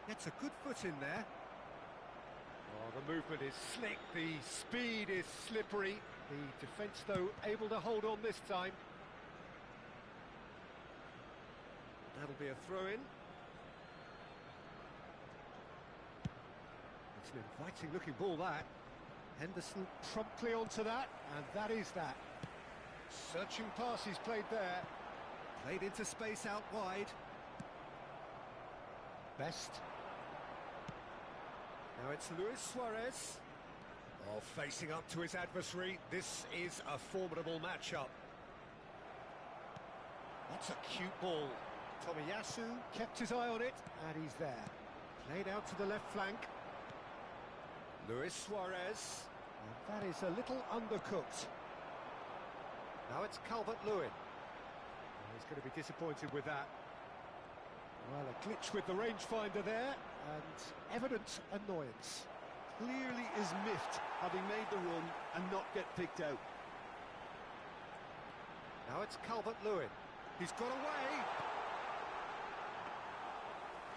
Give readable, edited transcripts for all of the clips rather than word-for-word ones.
Gets a good foot in there. Oh, the movement is slick, the speed is slippery. The defence, though, able to hold on this time. That'll be a throw-in. It's an inviting-looking ball, that. Henderson promptly onto that, and that is that. Searching pass he's played there. Played into space out wide. Best. Now it's Luis Suarez. Oh, facing up to his adversary. This is a formidable matchup. That's a cute ball. Tomiyasu kept his eye on it, and he's there. Played out to the left flank. Luis Suarez. And that is a little undercooked. Now it's Calvert-Lewin. Oh, he's going to be disappointed with that. Well, a glitch with the rangefinder there, and evident annoyance. Clearly is miffed, having made the run and not get picked out. Now it's Calvert-Lewin. He's got away!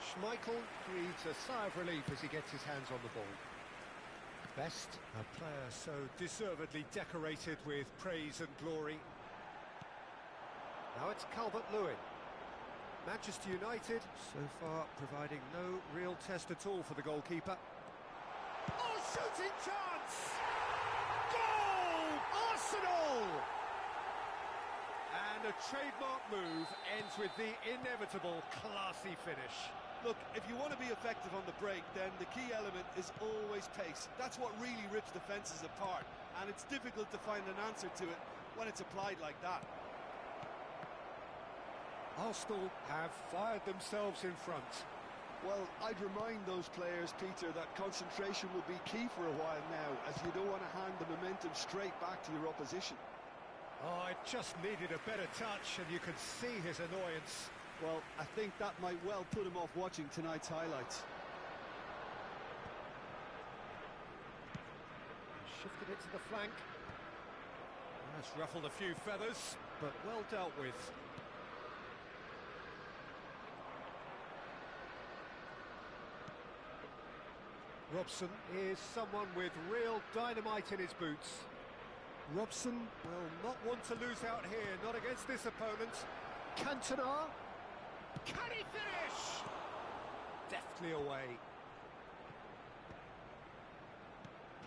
Schmeichel breathes a sigh of relief as he gets his hands on the ball. Best, a player so deservedly decorated with praise and glory. Now it's Calvert-Lewin. Manchester United, so far providing no real test at all for the goalkeeper. Oh, shooting chance! Goal! Arsenal! And a trademark move ends with the inevitable classy finish. Look, if you want to be effective on the break, then the key element is always pace. That's what really rips defences apart, and it's difficult to find an answer to it when it's applied like that. Arsenal have fired themselves in front. Well, I'd remind those players, Peter, that concentration will be key for a while now, as you don't want to hand the momentum straight back to your opposition. Oh, it just needed a better touch, and you could see his annoyance. Well, I think that might well put him off watching tonight's highlights. Shifted it to the flank. That's ruffled a few feathers, but well dealt with. Robson is someone with real dynamite in his boots. Robson will not want to lose out here, not against this opponent. Cantona. Can he finish? Deftly away.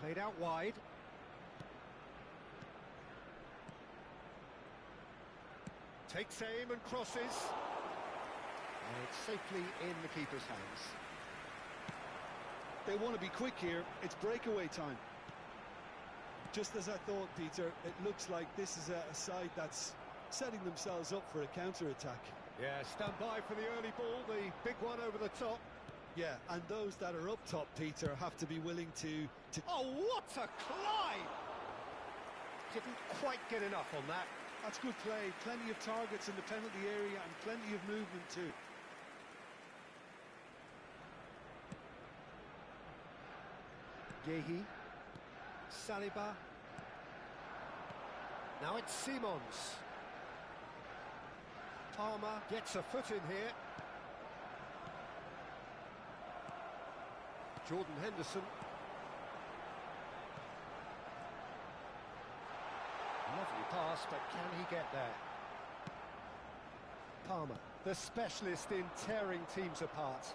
Played out wide. Takes aim and crosses. And it's safely in the keeper's hands. They want to be quick here. It's breakaway time. Just as I thought, Peter, it looks like this is a side that's setting themselves up for a counter-attack. Yeah, stand by for the early ball, the big one over the top. Yeah, and those that are up top, Peter, have to be willing to... Oh, what a climb! Didn't quite get enough on that. That's good play. Plenty of targets in the penalty area and plenty of movement too. Gehi, Saliba. Now it's Simons. Palmer gets a foot in here. Jordan Henderson. Lovely pass, but can he get there? Palmer, the specialist in tearing teams apart.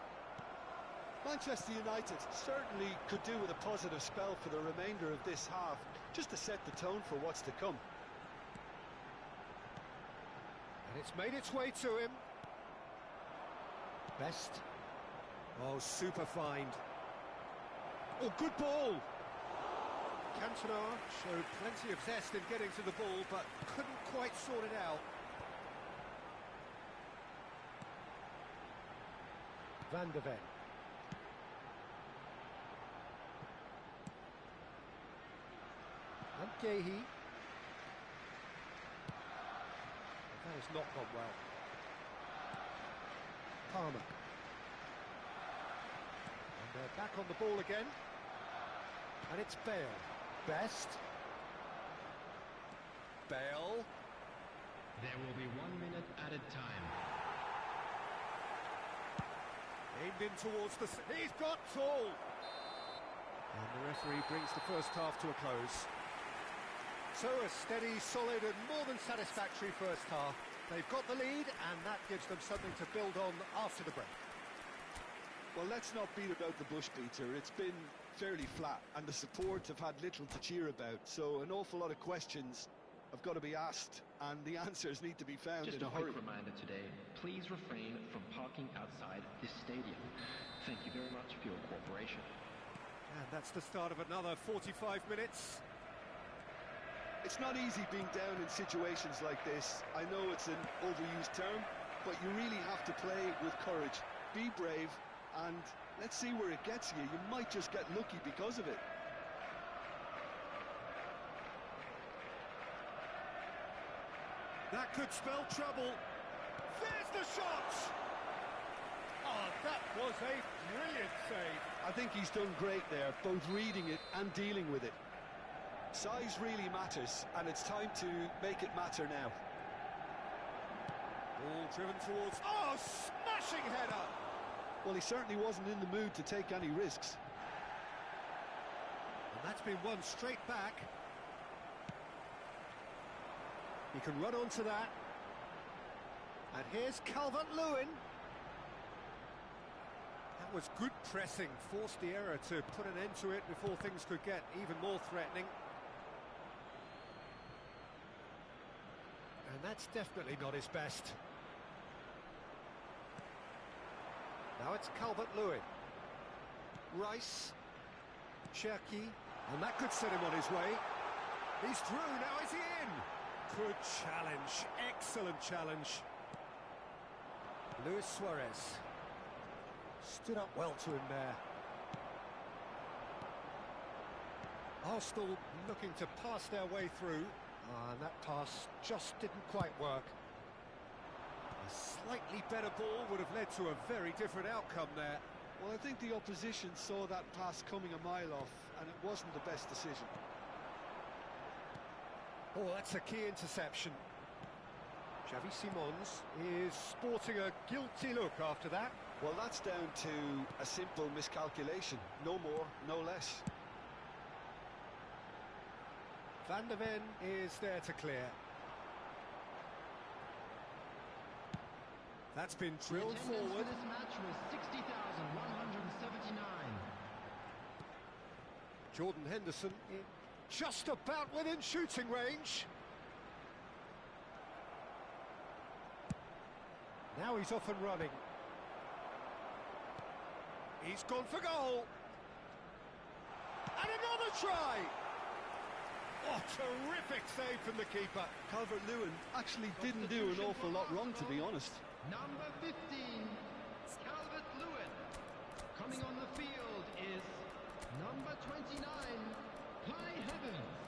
Manchester United certainly could do with a positive spell for the remainder of this half, just to set the tone for what's to come. And it's made its way to him. Best. Oh, super find. Oh, good ball! Cantona showed plenty of zest in getting to the ball, but couldn't quite sort it out. Van de Ven. And Gehi. That has not gone well. Palmer. And they're back on the ball again. And it's Bale. Best. Bale. There will be 1 minute added time. In zoomed in towards the... He's got tall! And the referee brings the first half to a close. So a steady, solid and more than satisfactory first half. They've got the lead and that gives them something to build on after the break. Well, let's not beat about the bush, Peter. It's been fairly flat and the support have had little to cheer about. So an awful lot of questions have got to be asked and the answers need to be found in a hurry. Just a quick reminder today, please refrain from parking outside this stadium. Thank you very much for your cooperation. And that's the start of another 45 minutes. It's not easy being down in situations like this. I know it's an overused term, but you really have to play with courage. Be brave, and let's see where it gets you. You might just get lucky because of it. That could spell trouble. There's the shot! Oh, that was a brilliant save. I think he's done great there, both reading it and dealing with it. Size really matters, and it's time to make it matter now. Ball driven towards... Oh, smashing header! Well, he certainly wasn't in the mood to take any risks. And that's been won straight back. He can run onto that. And here's Calvert-Lewin. That was good pressing, forced the error to put an end to it before things could get even more threatening. And that's definitely not his best. Now it's Calvert-Lewin. Rice. Cherki. And that could set him on his way. He's through, now is he in? Good challenge, excellent challenge. Luis Suarez. Stood up well to him there. Arsenal looking to pass their way through. And that pass just didn't quite work. A slightly better ball would have led to a very different outcome there. Well, I think the opposition saw that pass coming a mile off, and it wasn't the best decision. Oh, that's a key interception. Xavi Simons is sporting a guilty look after that. Well, that's down to a simple miscalculation. No more, no less. Van der Ven is there to clear. That's been drilled forward. This match was 60,179. Jordan Henderson in just about within shooting range. Now he's off and running. He's gone for goal. And another try! Oh, terrific save from the keeper. Calvert-Lewin actually didn't do an awful lot wrong, to be honest. Number 15, Calvert-Lewin. Coming on the field is number 29, Kai Havertz.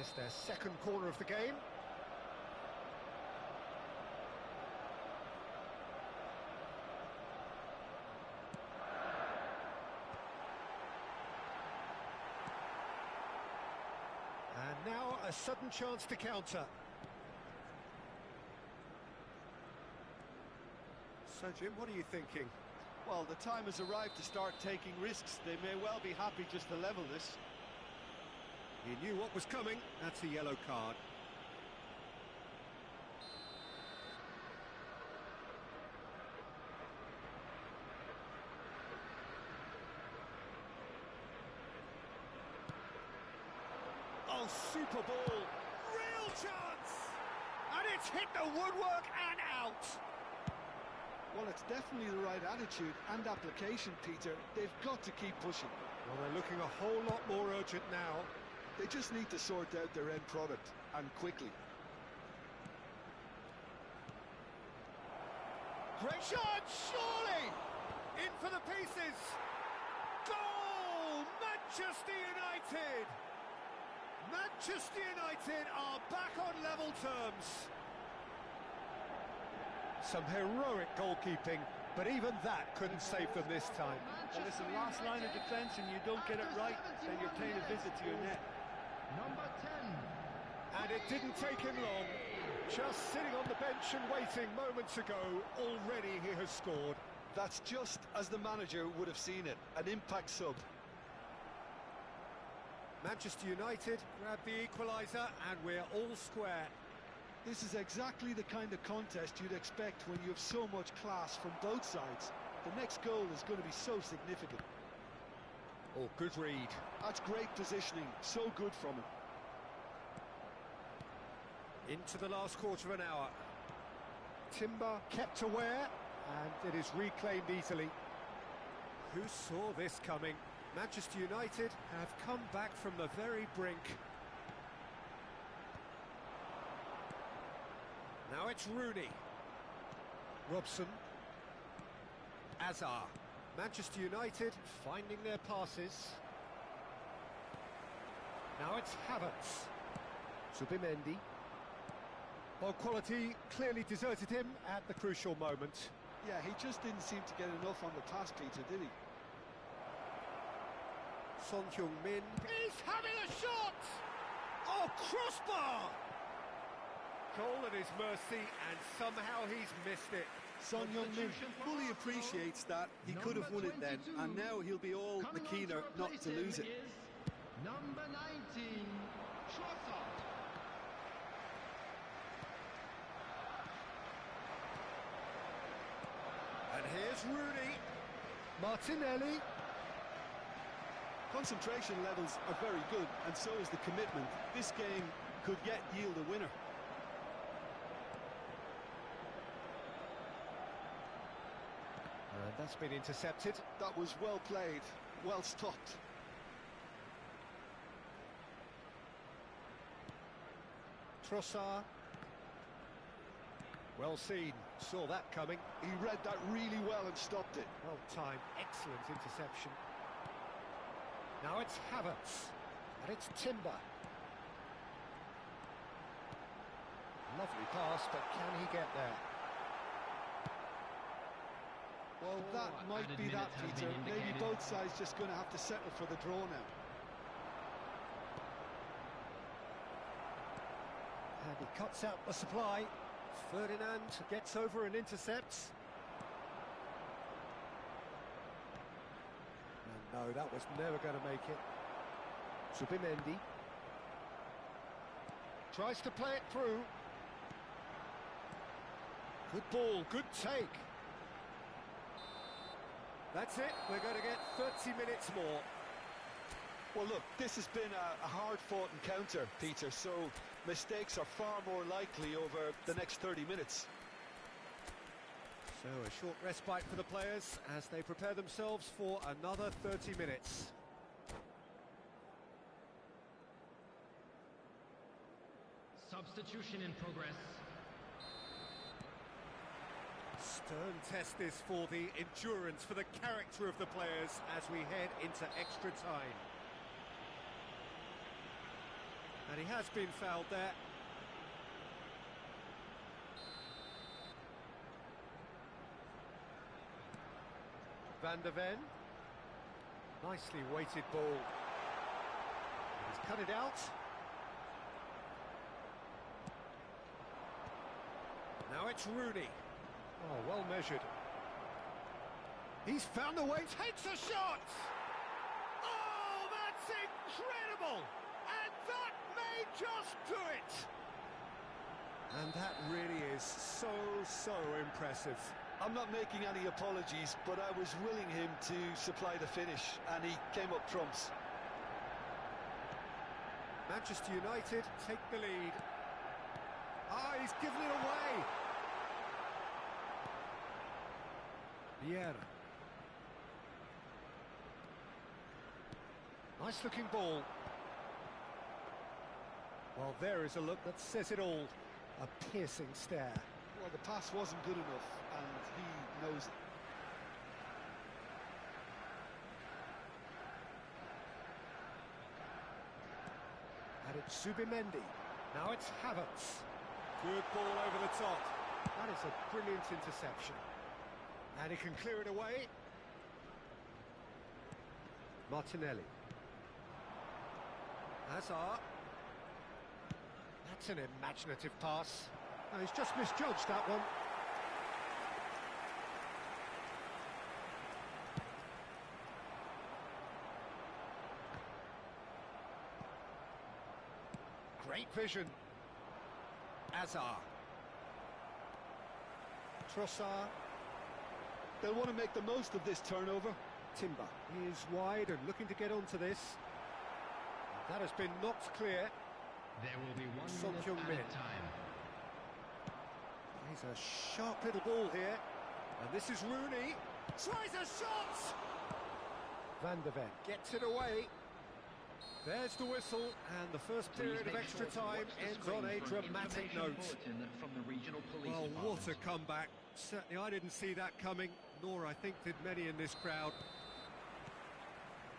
It's their second corner of the game. Now a sudden chance to counter. So, Jim, what are you thinking? Well, the time has arrived to start taking risks. They may well be happy just to level this. He knew what was coming. That's a yellow card. Oh, super ball. Real chance! And it's hit the woodwork and out. Well, it's definitely the right attitude and application, Peter. They've got to keep pushing. Well, they're looking a whole lot more urgent now. They just need to sort out their end product, and quickly. Great shot, surely! In for the pieces! Goal! Manchester United! Manchester United are back on level terms. Some heroic goalkeeping, but even that couldn't save them this time. Well, listen, last line of defence and you don't get it right, then you're paying a visit to your net. Number 10. And it didn't take him long. Just sitting on the bench and waiting moments ago, already he has scored. That's just as the manager would have seen it, an impact sub. Manchester United grab the equaliser and we're all square. This is exactly the kind of contest you'd expect when you have so much class from both sides. The next goal is going to be so significant. Oh, good read. That's great positioning, so good from him. Into the last quarter of an hour. Timber kept aware, and it is reclaimed easily. Who saw this coming? Manchester United have come back from the very brink. Now it's Rooney. Robson. Azar. Manchester United finding their passes. Now it's Havertz. Zubimendi. Well, quality clearly deserted him at the crucial moment. Yeah, he just didn't seem to get enough on the pass, Peter, did he? Son Heung-min. He's having a shot! Oh, crossbar! Goal at his mercy, and somehow he's missed it. Son Heung-min fully appreciates that. He could have won it then, and now he'll be all the keener not to lose it. Number 19, Trossard. And here's Rooney. Martinelli. Concentration levels are very good, and so is the commitment. This game could yet yield a winner. And that's been intercepted. That was well played, well stopped. Trossard. Well seen, saw that coming. He read that really well and stopped it. Well timed, excellent interception. Now it's Havertz, and it's Timber. Lovely pass, but can he get there? Well, that might be that, Peter. Maybe both sides just going to have to settle for the draw now. And he cuts out the supply. Ferdinand gets over and intercepts. And no, that was never going to make it. Zubimendi. Tries to play it through. Good ball, good take. That's it, we're going to get 30 minutes more. Well, look, this has been a hard-fought encounter, Peter, so mistakes are far more likely over the next 30 minutes. So a short respite for the players as they prepare themselves for another 30 minutes. Substitution in progress. Stern test this for the endurance, for the character of the players as we head into extra time. And he has been fouled there. Van der Ven. Nicely weighted ball. He's cut it out. it's Rooney. Oh, well measured. He's found the way, takes a shot! Oh, that's incredible! And that may just do it! And that really is so impressive. I'm not making any apologies, but I was willing him to supply the finish, and he came up trumps. Manchester United take the lead. Ah, he's given it away! Vieira. Nice looking ball. Well, there is a look that says it all. A piercing stare. Well, the pass wasn't good enough, and he knows it. And it's Subimendi. Now it's Havertz. Good ball over the top. That is a brilliant interception. And he can clear it away. Martinelli. Hazard. That's an imaginative pass. Oh, he's just misjudged that one. Great vision. Hazard. Trossard. They'll want to make the most of this turnover. Timber is wide and looking to get onto this. That has been knocked clear. There will be 1 Son minute Heung-min. added time. He's a sharp little ball here. And this is Rooney. Tries a shot! Van der Ven gets it away. There's the whistle, and the first period of extra time ends on a dramatic note. From the regional police Well, what a department. comeback. Certainly I didn't see that coming, nor I think did many in this crowd.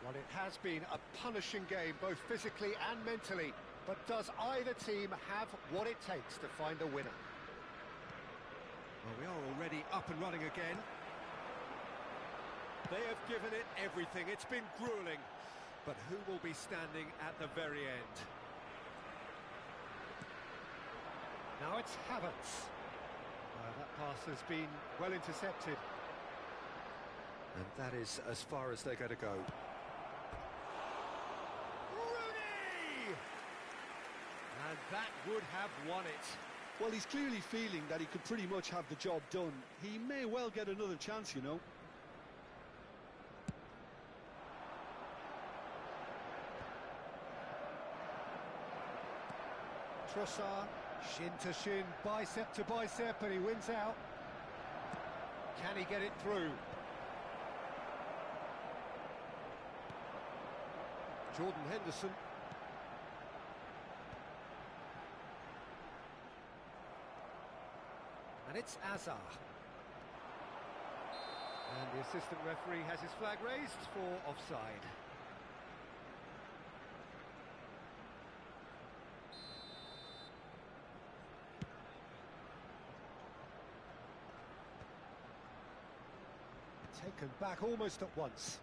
Well, it has been a punishing game, both physically and mentally. But does either team have what it takes to find a winner? Well, we are already up and running again. They have given it everything. It's been grueling. But who will be standing at the very end? Now it's Havertz. That pass has been well intercepted. And that is as far as they're going to go. Rooney! And that would have won it. Well, he's clearly feeling that he could pretty much have the job done. He may well get another chance, you know. Trossard, shin to shin, bicep to bicep, and he wins out. Can he get it through? Jordan Henderson. And it's Hazard. And the assistant referee has his flag raised for offside. Taken back almost at once.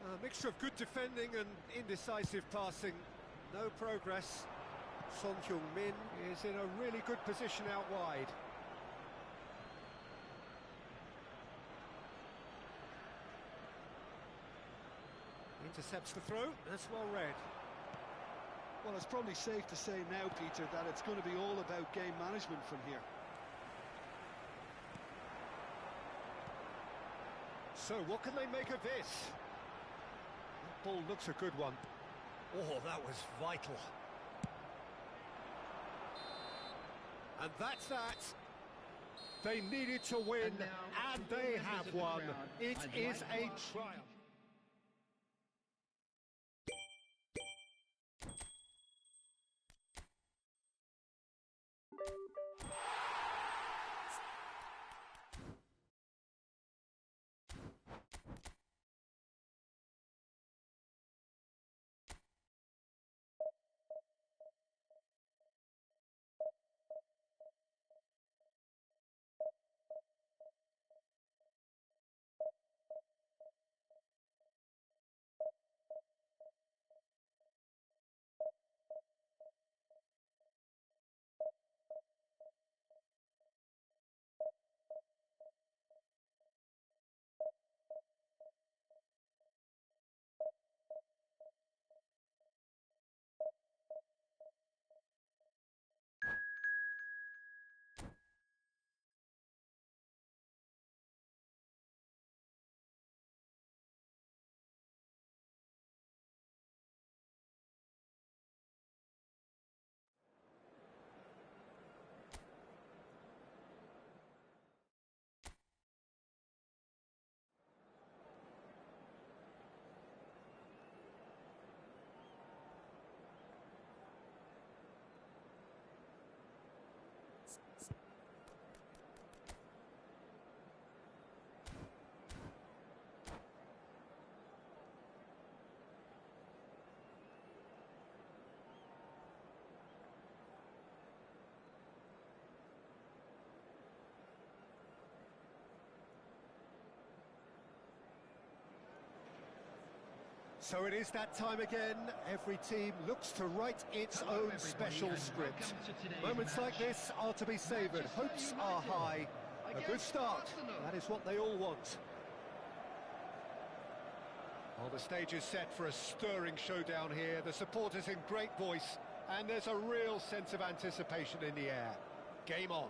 A mixture of good defending and indecisive passing. No progress. Son Heung-min is in a really good position out wide. Intercepts the throw. That's well read. Well, it's probably safe to say now, Peter, that it's going to be all about game management from here. So, what can they make of this? That ball looks a good one. Oh, that was vital. And that's that. They needed to win, and they have won. It is a triumph. So it is that time again. Every team looks to write its own special script. Moments like this are to be savoured. Hopes are high. A good start. That is what they all want. Well, the stage is set for a stirring showdown here. The supporters in great voice, and there's a real sense of anticipation in the air. Game on.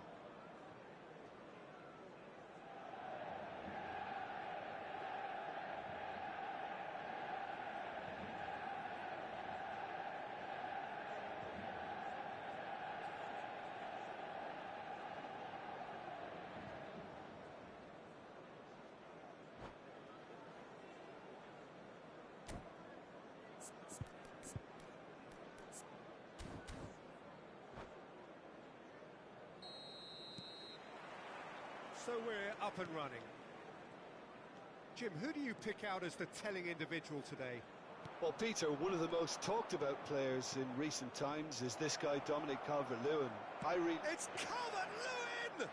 So we're up and running. Jim, who do you pick out as the telling individual today? Well, Peter, one of the most talked about players in recent times is this guy, Dominic Calvert-Lewin. It's Calvert-Lewin!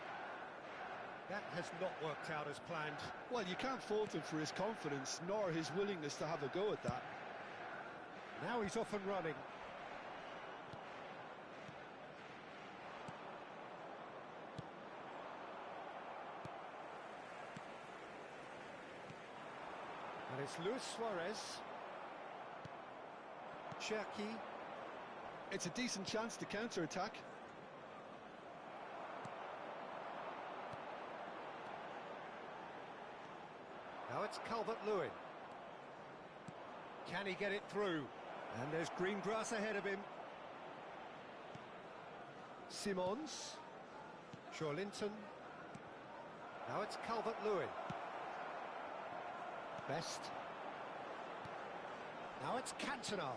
That has not worked out as planned. Well, you can't fault him for his confidence, nor his willingness to have a go at that. Now he's off and running. And it's Luis Suarez. Cherki. It's a decent chance to counter-attack. Now it's Calvert-Lewin. Can he get it through? And there's green grass ahead of him. Simons. Linton. Now it's Calvert-Lewin. Best. Now it's Cantona.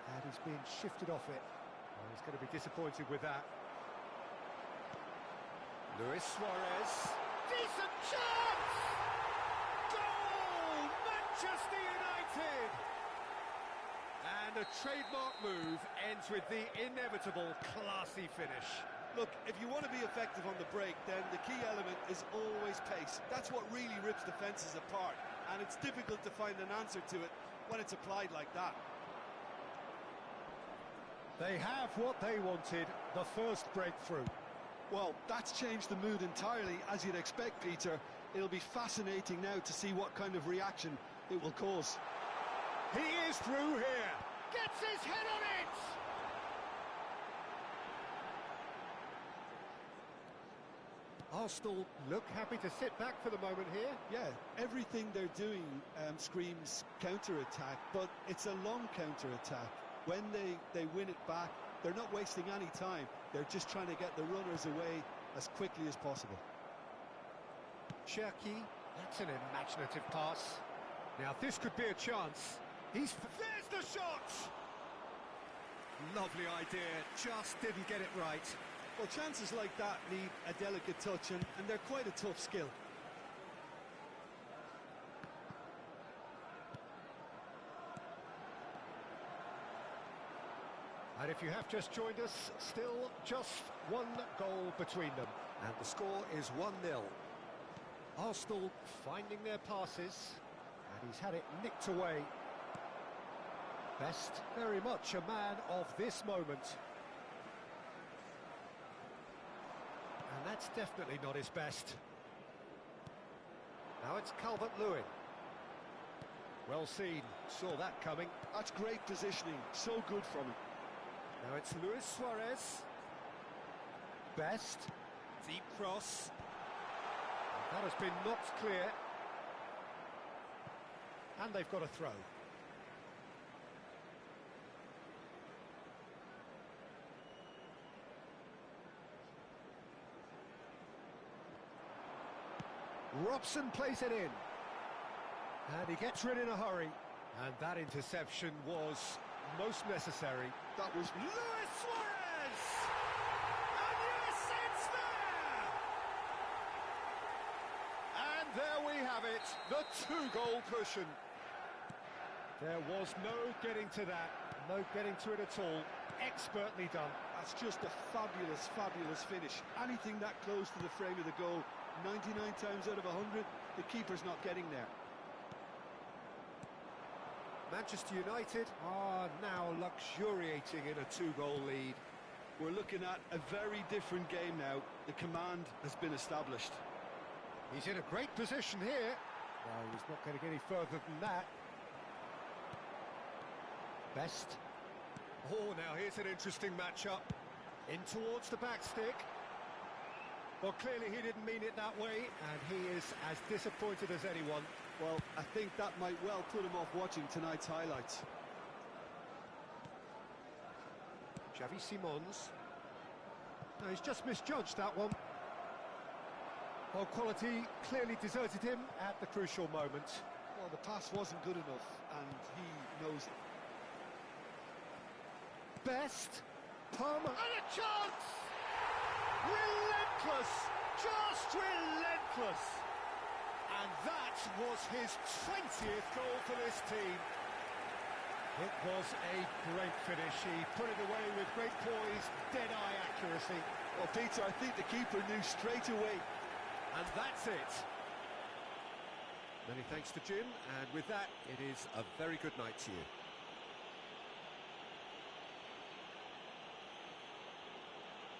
And he's being shifted off it. Oh, he's going to be disappointed with that. Luis Suarez. Decent chance! Goal! Manchester United! And a trademark move ends with the inevitable classy finish. Look, if you want to be effective on the break, then the key element is always pace. That's what really rips defences apart. And it's difficult to find an answer to it when it's applied like that. They have what they wanted, the first breakthrough. Well, that's changed the mood entirely, as you'd expect, Peter. It'll be fascinating now to see what kind of reaction it will cause. He is through here. Gets his head on it! Arsenal look happy to sit back for the moment here. Yeah, everything they're doing screams counter-attack, but it's a long counter-attack. When they win it back, they're not wasting any time. They're just trying to get the runners away as quickly as possible. Cherki, that's an imaginative pass. Now this could be a chance. There's the shot! Lovely idea, just didn't get it right. Well, chances like that need a delicate touch, and they're quite a tough skill. And if you have just joined us, still just one goal between them. And the score is 1-0. Arsenal finding their passes, and he's had it nicked away. Best, very much a man of this moment. And that's definitely not his best. Now it's Calvert-Lewin. Well seen, saw that coming. That's great positioning, so good from him. Now it's Luis Suarez. Best. Deep cross. That has been knocked clear. And they've got a throw. Robson plays it in. And he gets rid in a hurry. And that interception was most necessary. That was Luis Suarez! And yes, it's there! And there we have it, the two-goal cushion. There was no getting to that, no getting to it at all. Expertly done. That's just a fabulous, fabulous finish. Anything that close to the frame of the goal, 99 times out of 100, the keeper's not getting there. Manchester United are now luxuriating in a two-goal lead. We're looking at a very different game now. The command has been established. He's in a great position here. Well, he's not going to get any further than that. Best. Oh, now here's an interesting matchup. In towards the back stick. Well, clearly he didn't mean it that way, and he is as disappointed as anyone. Well, I think that might well put him off watching tonight's highlights. Xavi Simons. No, he's just misjudged that one. Well, quality clearly deserted him at the crucial moment. Well, the pass wasn't good enough, and he knows it. Best. Palmer. And a chance! Relentless! Just relentless! And that was his 20th goal for this team. It was a great finish. He put it away with great poise, dead-eye accuracy. Well, Peter, I think the keeper knew straight away. And that's it. Many thanks to Jim, and with that, it is a very good night to you.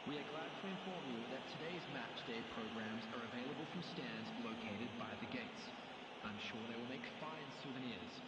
We are glad to inform you that today's match day programs are available from stands located by the gates. I'm sure they will make fine souvenirs.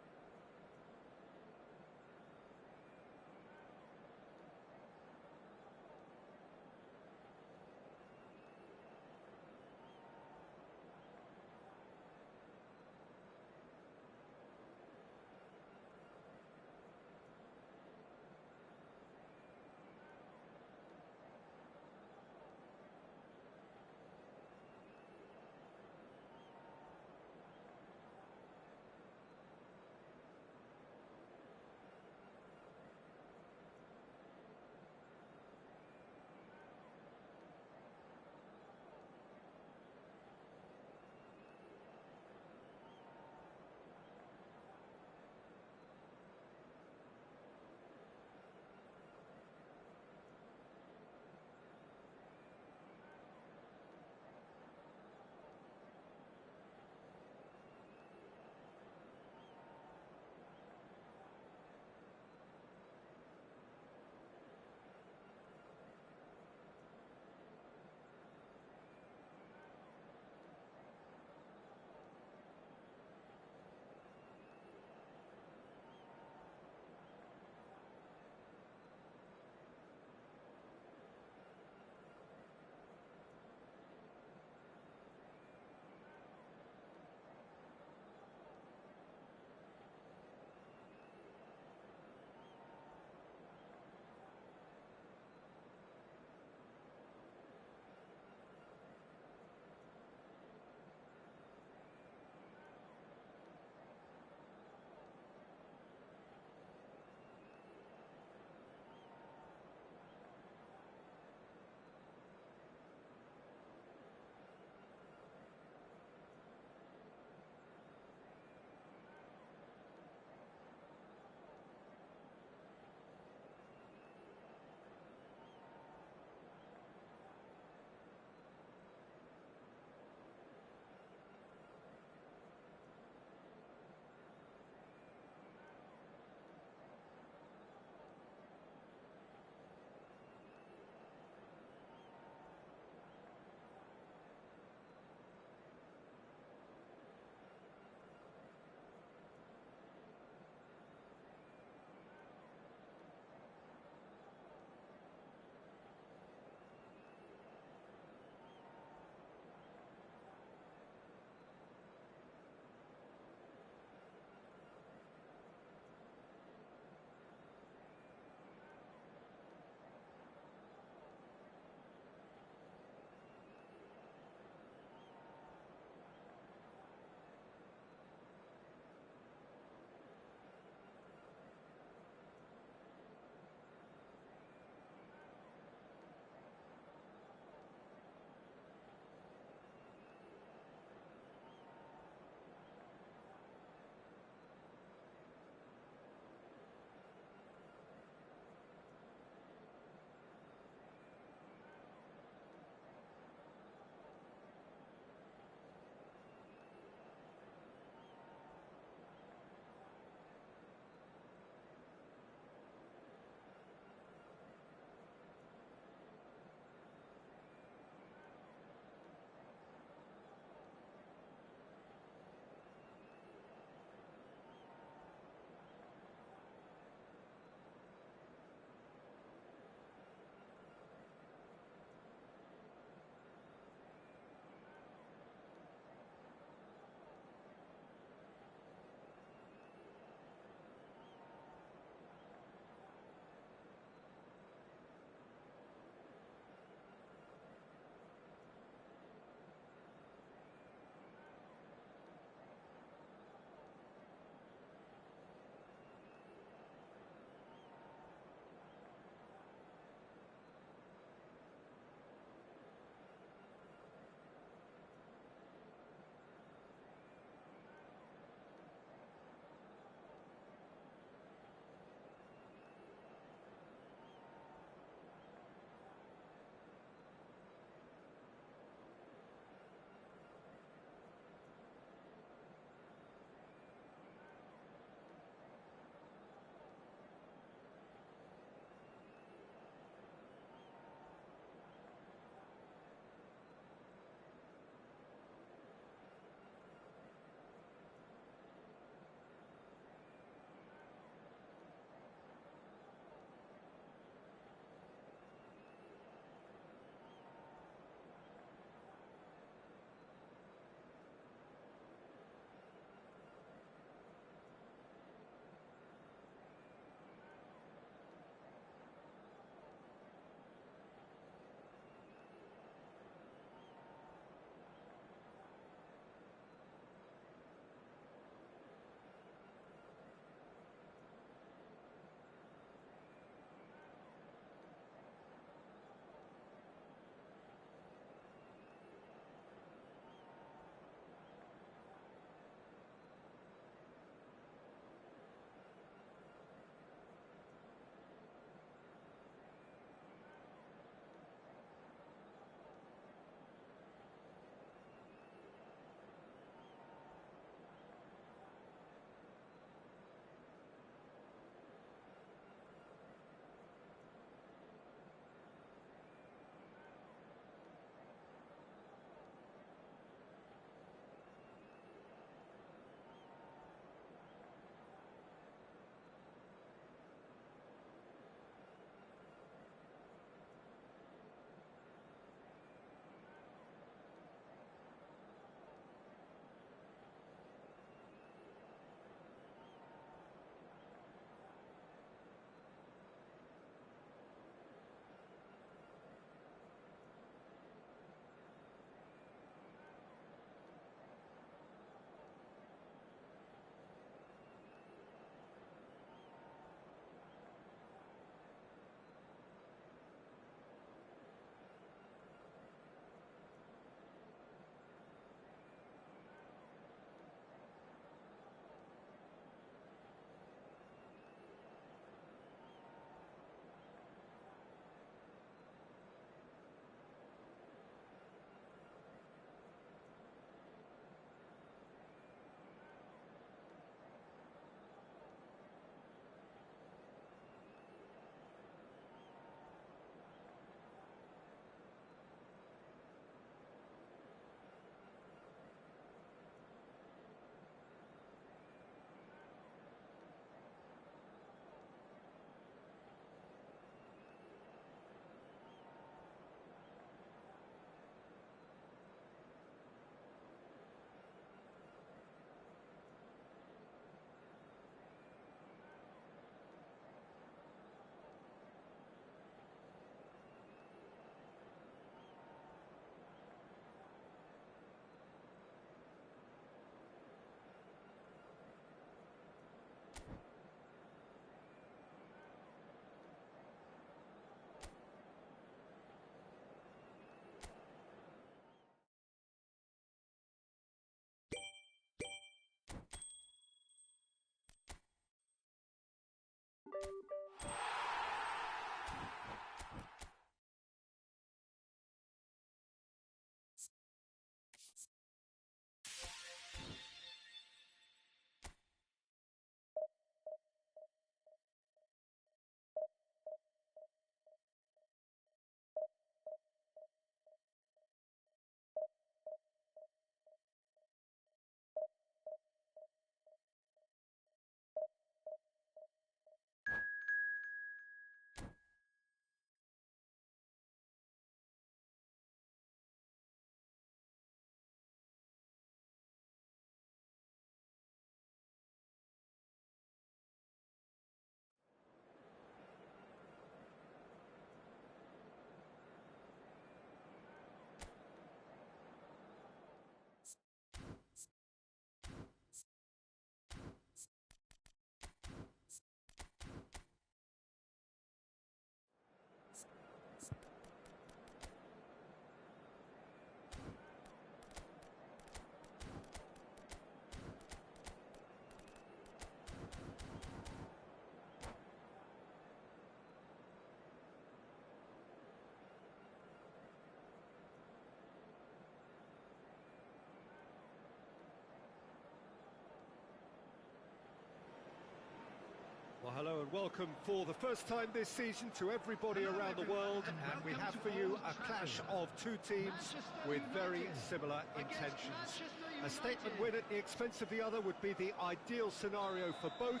Well, hello and welcome for the first time this season to everybody around the world, and we have for you a clash of two teams with very similar intentions. A statement win at the expense of the other would be the ideal scenario for both.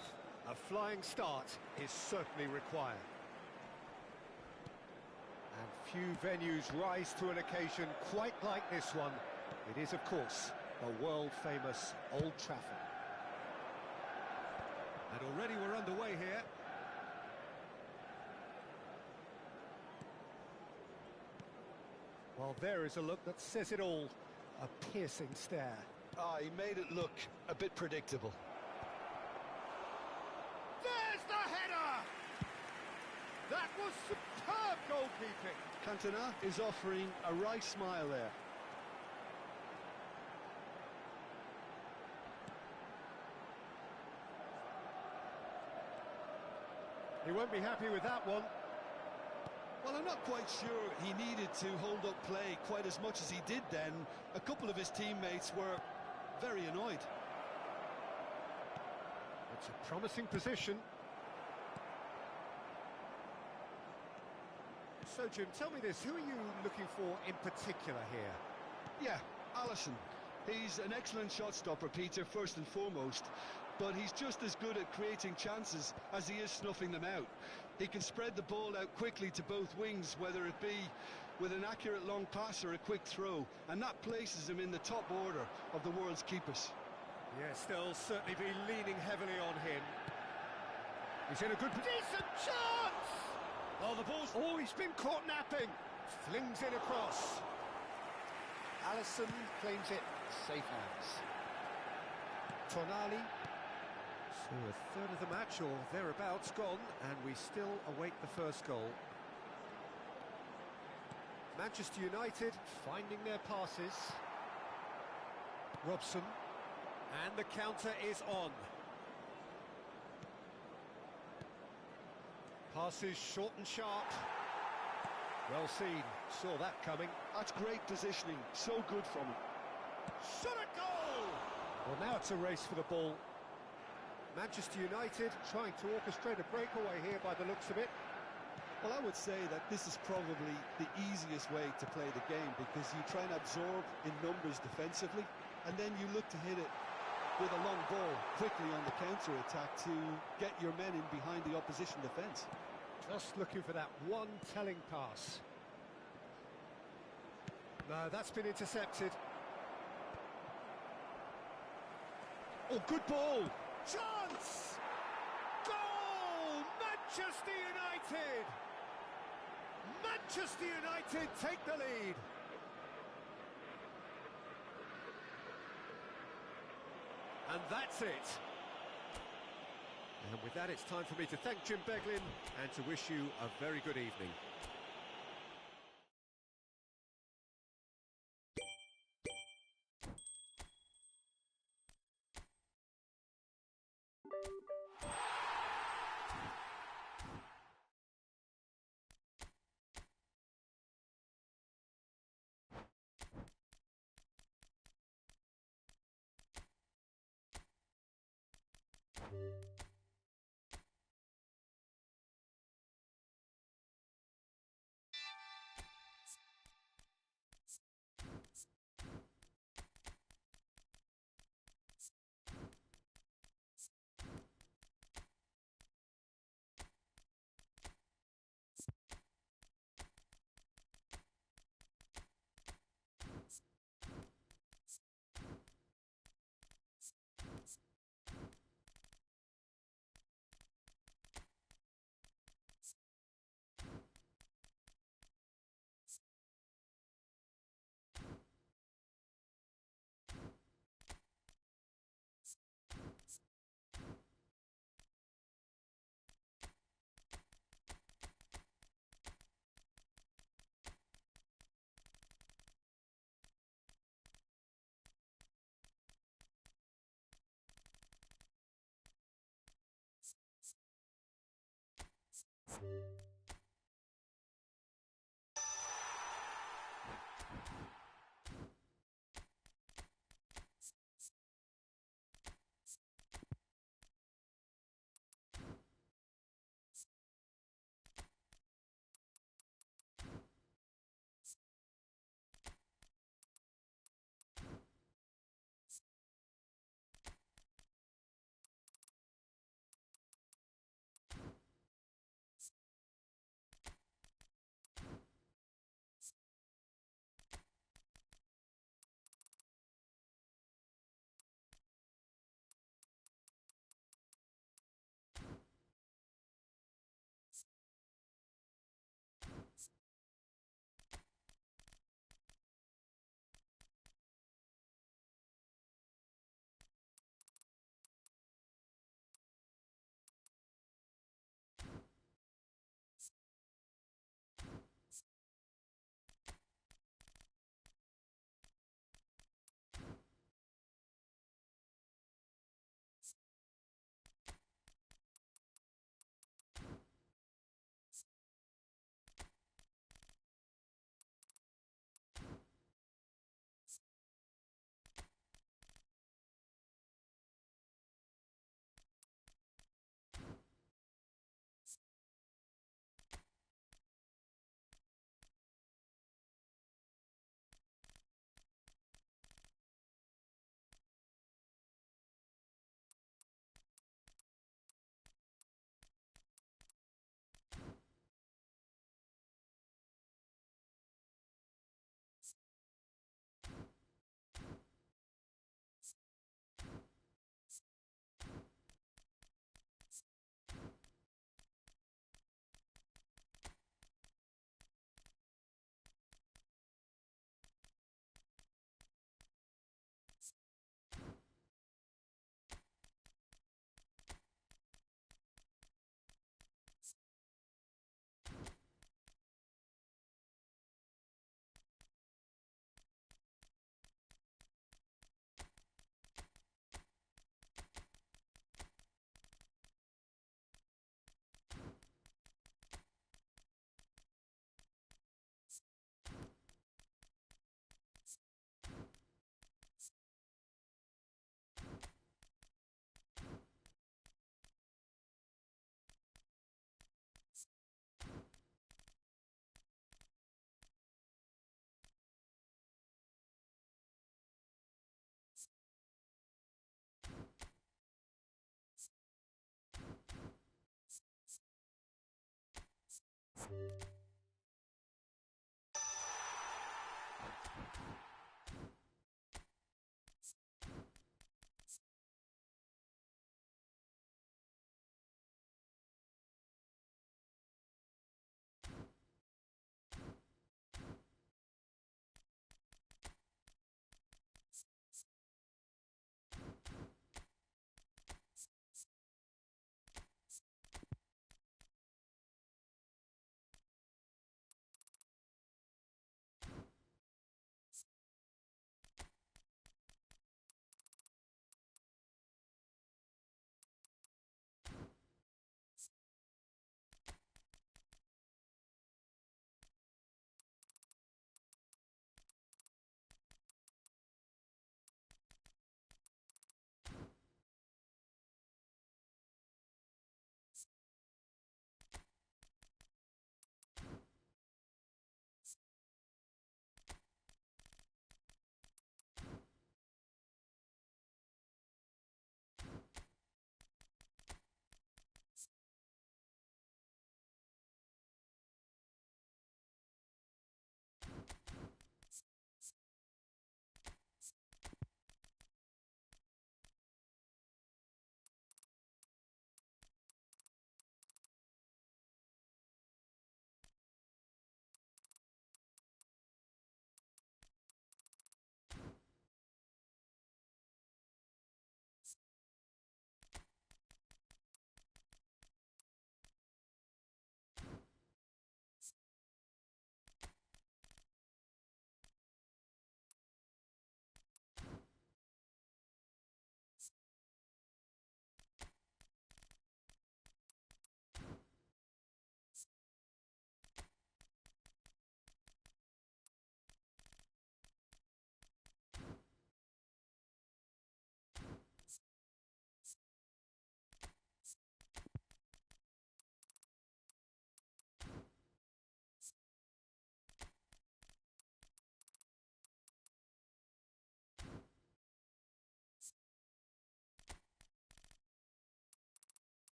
A flying start is certainly required. And few venues rise to an occasion quite like this one. It is, of course, the world-famous Old Trafford. And already we're underway here. Well, there is a look that says it all. A piercing stare. Ah, he made it look a bit predictable. There's the header! That was superb goalkeeping. Cantona is offering a right smile there. He won't be happy with that one. Well, I'm not quite sure he needed to hold up play quite as much as he did then. A couple of his teammates were very annoyed. It's a promising position. So, Jim, tell me this, who are you looking for in particular here? Yeah, Alisson. He's an excellent shot stopper, Peter, first and foremost. But he's just as good at creating chances as he is snuffing them out. He can spread the ball out quickly to both wings, whether it be with an accurate long pass or a quick throw, and that places him in the top order of the world's keepers. Yes, they'll certainly be leaning heavily on him. He's in a good... Decent chance! Oh, the ball's... Oh, he's been caught napping. Flings it across. Alisson claims it. Safe hands. Tonali. So a third of the match, or thereabouts, gone, and we still await the first goal. Manchester United finding their passes. Robson. And the counter is on. Passes short and sharp. Well seen, saw that coming. That's great positioning, so good from him. Shot a goal! Well, now it's a race for the ball. Manchester United trying to orchestrate a breakaway here by the looks of it. Well, I would say that this is probably the easiest way to play the game, because you try and absorb in numbers defensively, and then you look to hit it with a long ball quickly on the counter-attack to get your men in behind the opposition defence. Just looking for that one telling pass. No, that's been intercepted. Oh, good ball! Chance! Goal! Manchester United! Manchester United take the lead. And that's it. And with that, it's time for me to thank Jim Beglin and to wish you a very good evening.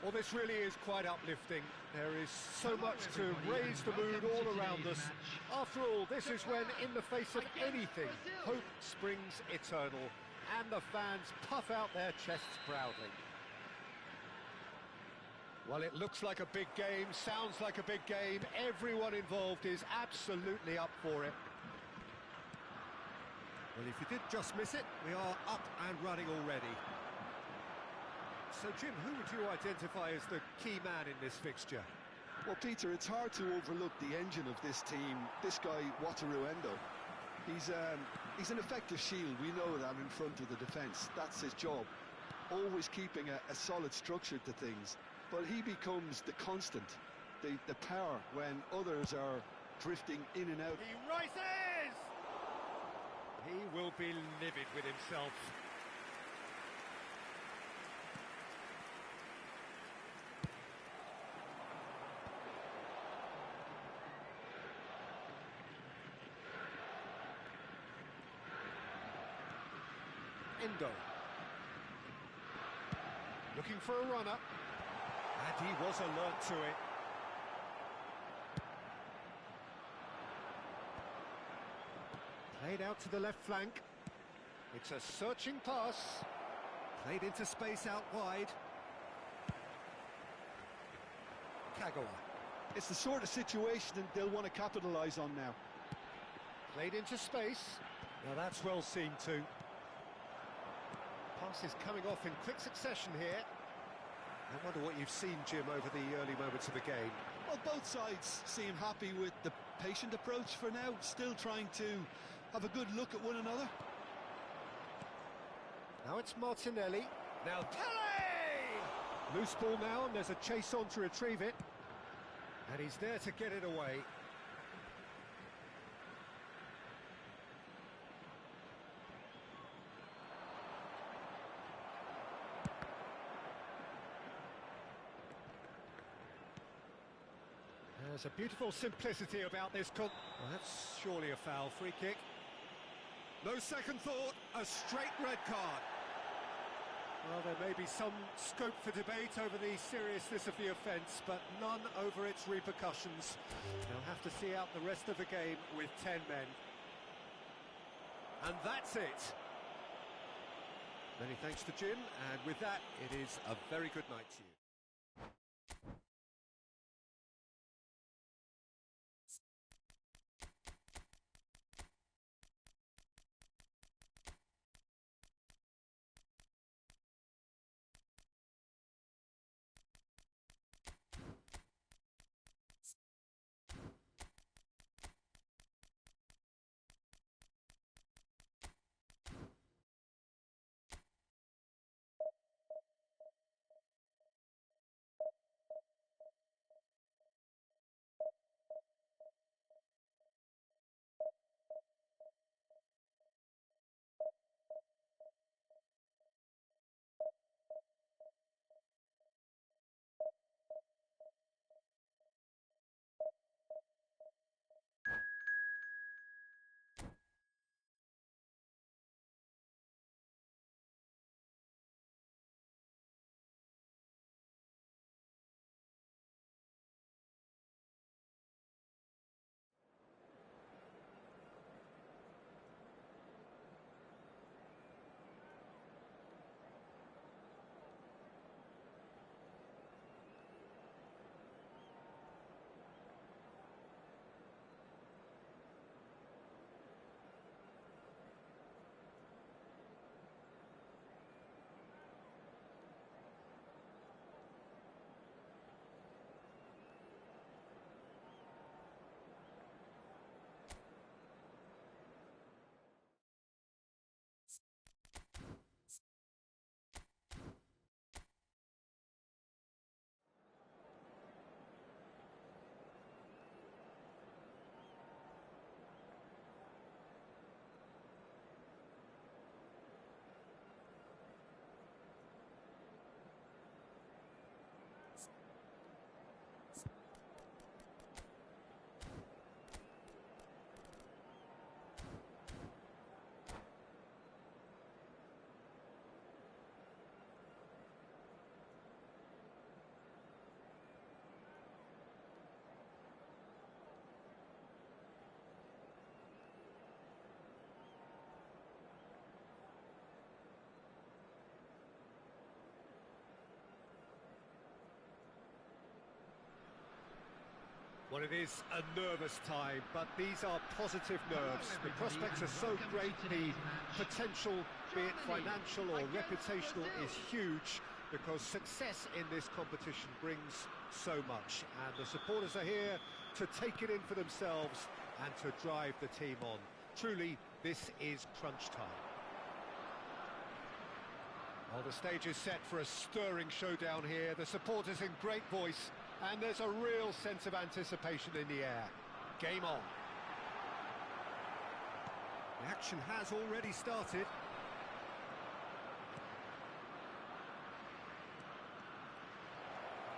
Well, this really is quite uplifting. There is so much to raise the mood all around us. After all, this is when, in the face of anything, hope springs eternal, and the fans puff out their chests proudly. Well, it looks like a big game, sounds like a big game. Everyone involved is absolutely up for it. Well, if you did just miss it, we are up and running already. So, Jim, who would you identify as the key man in this fixture? Well, Peter, it's hard to overlook the engine of this team, this guy, Wataruendo. He's an effective shield, we know that, in front of the defence. That's his job, always keeping a solid structure to things. But he becomes the constant, the power when others are drifting in and out. He rises! He will be livid with himself. Endo. Looking for a runner. And he was alert to it. Played out to the left flank. It's a searching pass. Played into space out wide. Kagawa. It's the sort of situation that they'll want to capitalise on now. Played into space. Now that's well seen too. Pass is coming off in quick succession here. I wonder what you've seen, Jim, over the early moments of the game. Well, both sides seem happy with the patient approach for now, still trying to have a good look at one another. Now it's Martinelli. Now Pele! Loose ball now, and there's a chase on to retrieve it. And he's there to get it away. There's a beautiful simplicity about this. Well, that's surely a foul. Free kick. No second thought, a straight red card. Well, there may be some scope for debate over the seriousness of the offence, but none over its repercussions. They'll have to see out the rest of the game with 10 men. And that's it. Many thanks to Jim, and with that, it is a very good night to you. Well, it is a nervous time, but these are positive nerves. The prospects are so great, the potential, be it financial or reputational, is huge, because success in this competition brings so much. And the supporters are here to take it in for themselves and to drive the team on. Truly, this is crunch time. Well, the stage is set for a stirring showdown here. The supporters in great voice, and there's a real sense of anticipation in the air. Game on. The action has already started.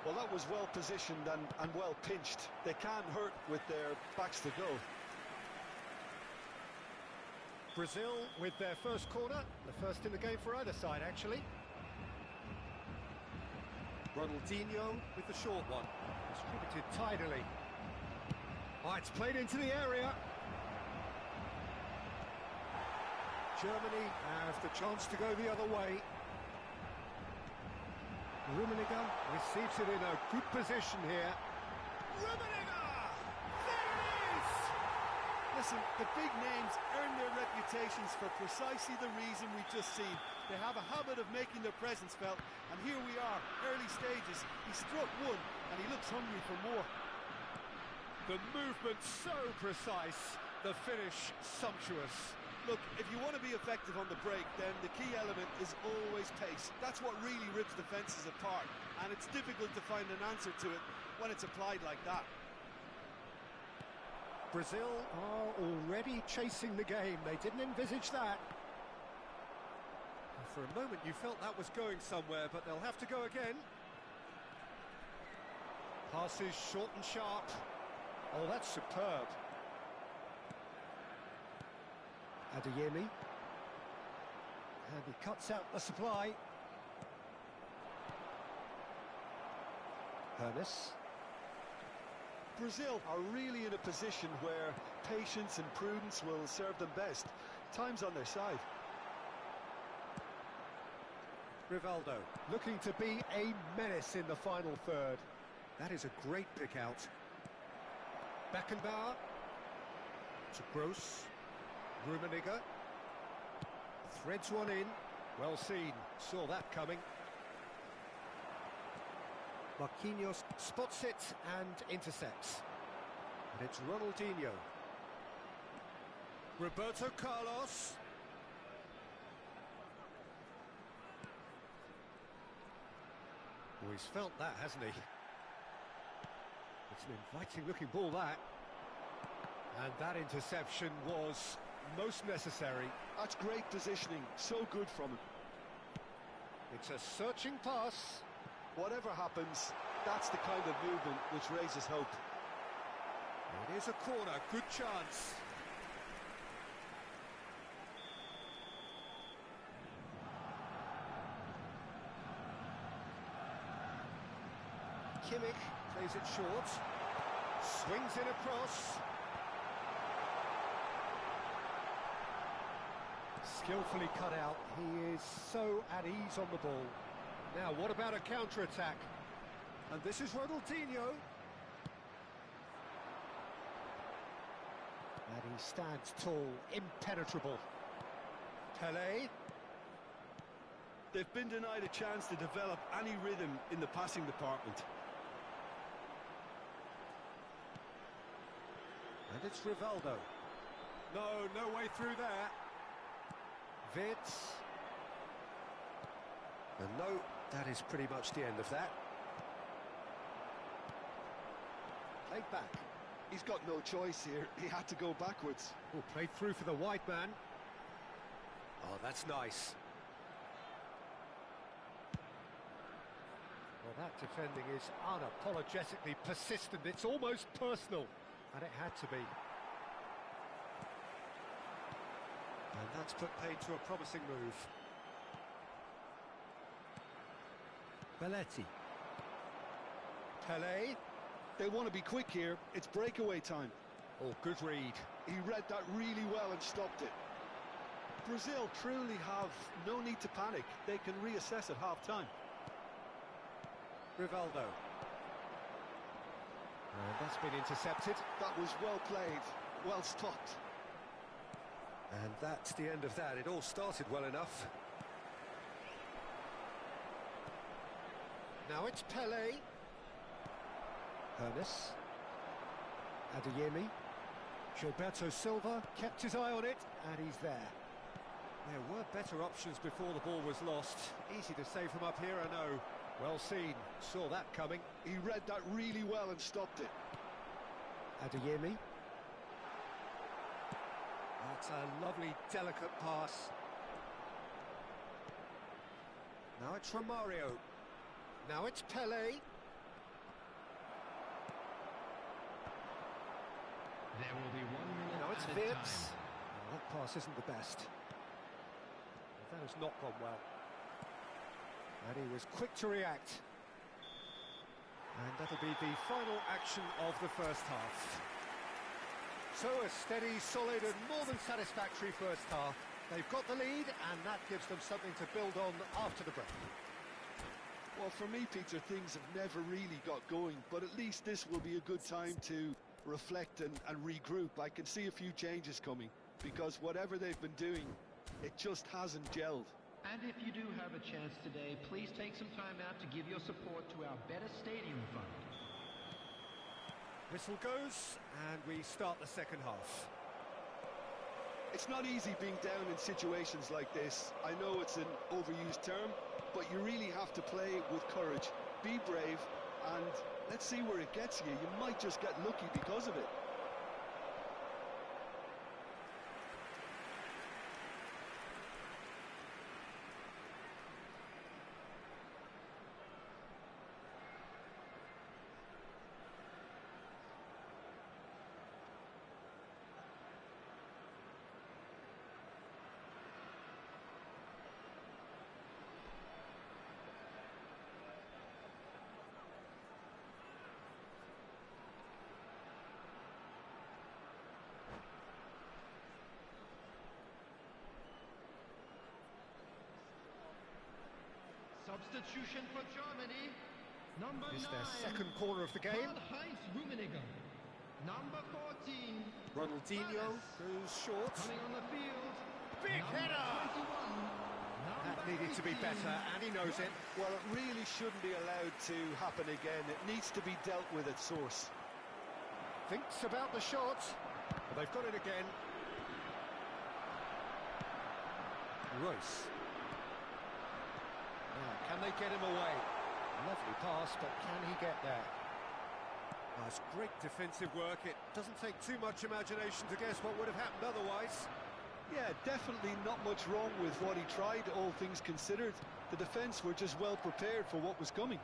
Well, that was well positioned and well pinched. They can't hurt with their backs to go. Brazil with their first corner, the first in the game for either side, actually. Ronaldinho with the short one, distributed tidily. Oh, it's played into the area. Germany have the chance to go the other way. Rummenigge receives it in a good position here. Rummenigge! There it is! Listen, the big names earn their reputations for precisely the reason we've just seen. They have a habit of making their presence felt, and here we are, early stages. He struck one, and he looks hungry for more. The movement so precise, the finish sumptuous. Look, if you want to be effective on the break, then the key element is always pace. That's what really rips defences apart, and it's difficult to find an answer to it when it's applied like that. Brazil are already chasing the game. They didn't envisage that. For a moment you felt that was going somewhere, but they'll have to go again. Passes short and sharp. Oh, that's superb. Adeyemi. And he cuts out the supply. Hermes. Brazil are really in a position where patience and prudence will serve them best. Time's on their side. Rivaldo looking to be a menace in the final third. That is a great pick out. Beckenbauer to Gross. Rummenigge threads one in. Well seen, saw that coming. Marquinhos spots it and intercepts. And it's Ronaldinho. Roberto Carlos. Oh, he's felt that, hasn't he? It's an inviting looking ball, that. And that interception was most necessary. That's great positioning, so good from him. It's a searching pass. Whatever happens, that's the kind of movement which raises hope. It is a corner, good chance. Kimmich plays it short, swings it across. Skillfully cut out, he is so at ease on the ball. Now, what about a counter-attack? And this is Ronaldinho. And he stands tall, impenetrable. Pelé. They've been denied a chance to develop any rhythm in the passing department. And it's Rivaldo. No way through there. Vitz. And no, that is pretty much the end of that. Played back. He's got no choice here. He had to go backwards. Oh, played through for the wide man. Oh, that's nice. Well, that defending is unapologetically persistent. It's almost personal. And it had to be. And that's put paid to a promising move. Belletti. Pelé. They want to be quick here. It's breakaway time. Oh, good read. He read that really well and stopped it. Brazil truly have no need to panic. They can reassess at half-time. Rivaldo. And That's been intercepted. That was well played, well stopped. And that's the end of that. It all started well enough. Now it's Pele. Ernest. Adeyemi. Gilberto Silva kept his eye on it, and he's there. There were better options before the ball was lost. Easy to say from up here, I know. Well seen. Saw that coming. He read that really well and stopped it. Adeyemi. That's a lovely, delicate pass. Now it's Romario. Now it's Pele. There will be 1 minute Now it's added Vince. time. That pass isn't the best. That has not gone well. And he was quick to react. And that'll be the final action of the first half. So a steady, solid and more than satisfactory first half. They've got the lead and that gives them something to build on after the break. Well, for me, Peter, things have never really got going, but at least this will be a good time to reflect and regroup. I can see a few changes coming, because whatever they've been doing, it just hasn't gelled. And if you do have a chance today, please take some time out to give your support to our Better Stadium Fund. Whistle goes, and we start the second half. It's not easy being down in situations like this. I know it's an overused term, but you really have to play with courage. Be brave, and let's see where it gets you. You might just get lucky because of it. Substitution for Germany. Number 9. It's their second corner of the game. Karl-Heinz Rummenigge. Number 14. Ronaldinho goes short. Coming on the field. Big Number header! 21. That needed to be better, and he knows it. Well, it really shouldn't be allowed to happen again. It needs to be dealt with at source. Thinks about the shot. But they've got it again. Royce. Now, can they get him away? Lovely pass, but can he get there? That's great defensive work. It doesn't take too much imagination to guess what would have happened otherwise. Yeah, definitely not much wrong with what he tried, all things considered. The defence were just well prepared for what was coming.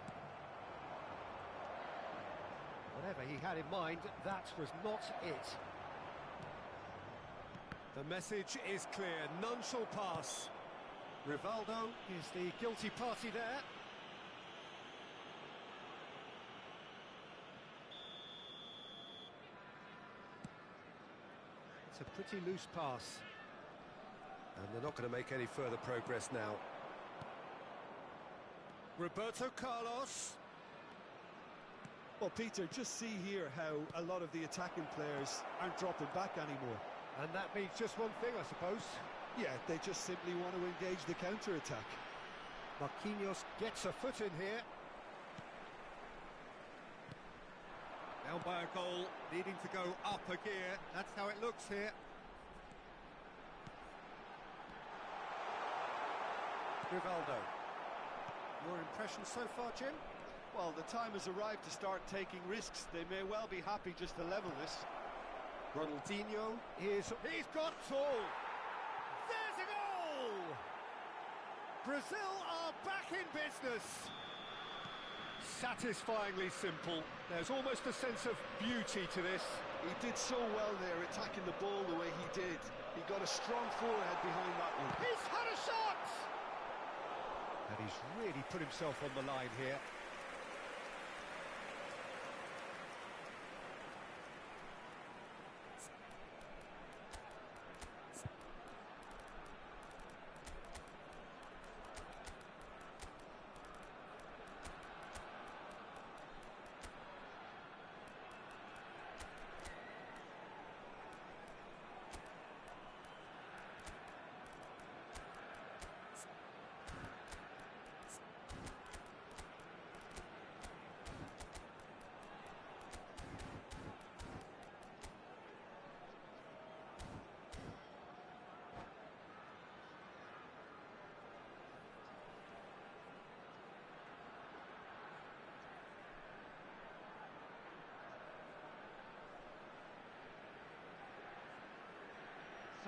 Whatever he had in mind, that was not it. The message is clear. None shall pass. Rivaldo is the guilty party there. It's a pretty loose pass. And they're not going to make any further progress now. Roberto Carlos. Well, Peter, just see here how a lot of the attacking players aren't dropping back anymore. And that means just one thing, I suppose. Yeah, they just simply want to engage the counter-attack. Marquinhos gets a foot in here. Down by a goal, needing to go up a gear. That's how it looks here. Rivaldo. Your impression so far, Jim? Well, the time has arrived to start taking risks. They may well be happy just to level this. Ronaldinho is... He's got all! There's a goal! Brazil are back in business. Satisfyingly simple. There's almost a sense of beauty to this. He did so well there, attacking the ball the way he did. He got a strong forehead behind that one. He's had a shot! And he's really put himself on the line here.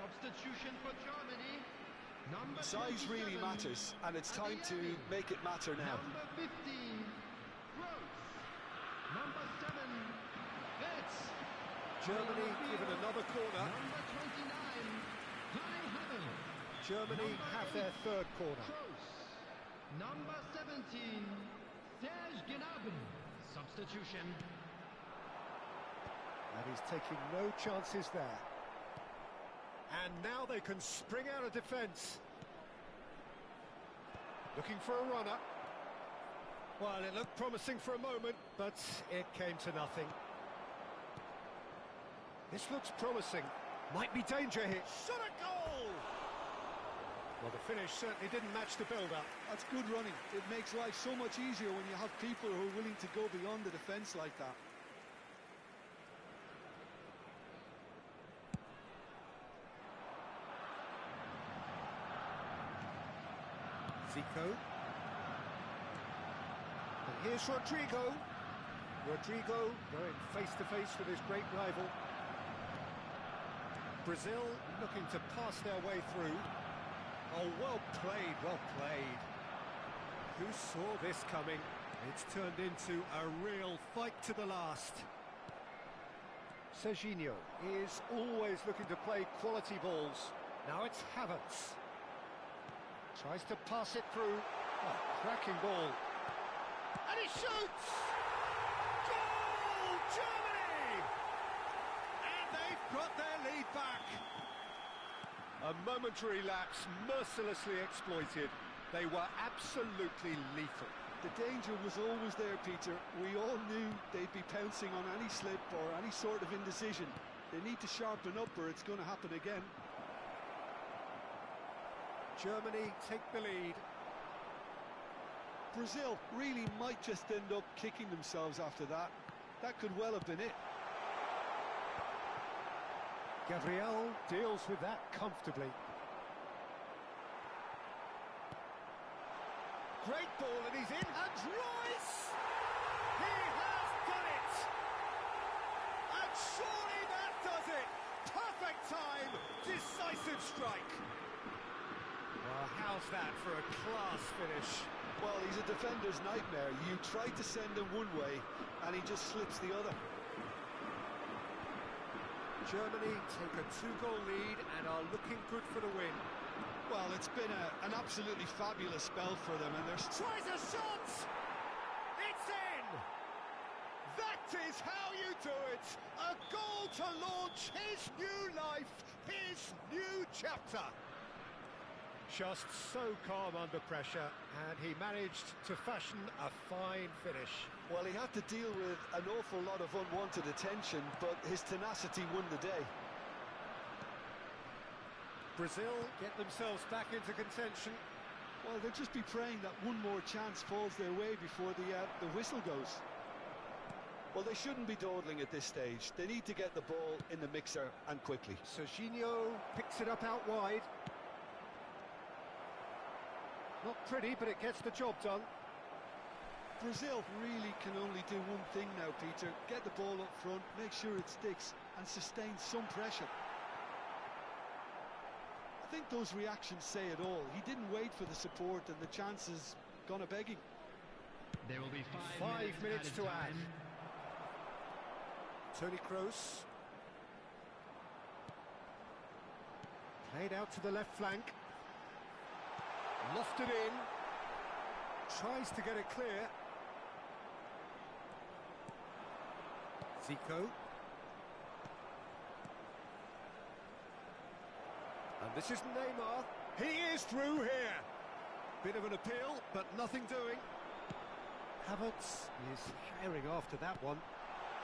Substitution for Germany. Number Size really 27. matters, and it's time to make it matter now. Number 15, Gross. Number 7, Betts. Germany given another corner. Number 29, Kai Havertz. Germany have their third corner. Kroos. Number 17, Serge Gnabry. Substitution. And he's taking no chances there. And now they can spring out of defence. Looking for a runner. Well, it looked promising for a moment, but it came to nothing. This looks promising. Might be danger here. Shot a goal! Well, the finish certainly didn't match the build-up. That's good running. It makes life so much easier when you have people who are willing to go beyond the defence like that. Zico. And here's Rodrigo. Rodrigo going face-to-face with his great rival. Brazil looking to pass their way through. Oh, well played, well played. Who saw this coming? It's turned into a real fight to the last. Serginho is always looking to play quality balls. Now it's Havertz. Tries to pass it through. Oh, cracking ball. And he shoots! Goal! Germany! And they've got their lead back. A momentary lapse mercilessly exploited. They were absolutely lethal. The danger was always there, Peter. We all knew they'd be pouncing on any slip or any sort of indecision. They need to sharpen up or it's going to happen again. Germany take the lead. Brazil really might just end up kicking themselves after that. That could well have been it. Gabriel deals with that comfortably. Great ball and he's in. And Royce! He has done it! And surely that does it! Perfect time! Decisive strike! Well, how's that for a class finish? Well, he's a defender's nightmare. You try to send him one way and he just slips the other. Germany take a 2-goal lead and are looking good for the win. Well, it's been an absolutely fabulous spell for them, and there's... Tries a shot! It's in! That is how you do it! A goal to launch his new life, his new chapter! Just so calm under pressure, and he managed to fashion a fine finish. Well, he had to deal with an awful lot of unwanted attention, but his tenacity won the day. Brazil get themselves back into contention. Well, they'll just be praying that one more chance falls their way before the whistle goes. Well, they shouldn't be dawdling at this stage. They need to get the ball in the mixer and quickly. Serginho picks it up out wide. Not pretty, but it gets the job done. Brazil really can only do one thing now, Peter. Get the ball up front, make sure it sticks, and sustain some pressure. I think those reactions say it all. He didn't wait for the support, and the chances gone a-begging. There will be 5 minutes to time. add. Toni Kroos. Played out to the left flank. Lofted in. Tries to get it clear. Zico. And this is Neymar. He is through here. Bit of an appeal, but nothing doing. Havertz is herring after that one.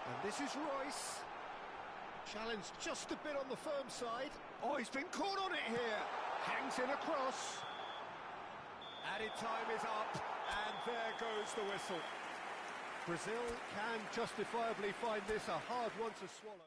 And this is Royce. Challenged just a bit on the firm side. Oh, he's been caught on it here. Hangs in across. Added time is up, and there goes the whistle. Brazil can justifiably find this a hard one to swallow.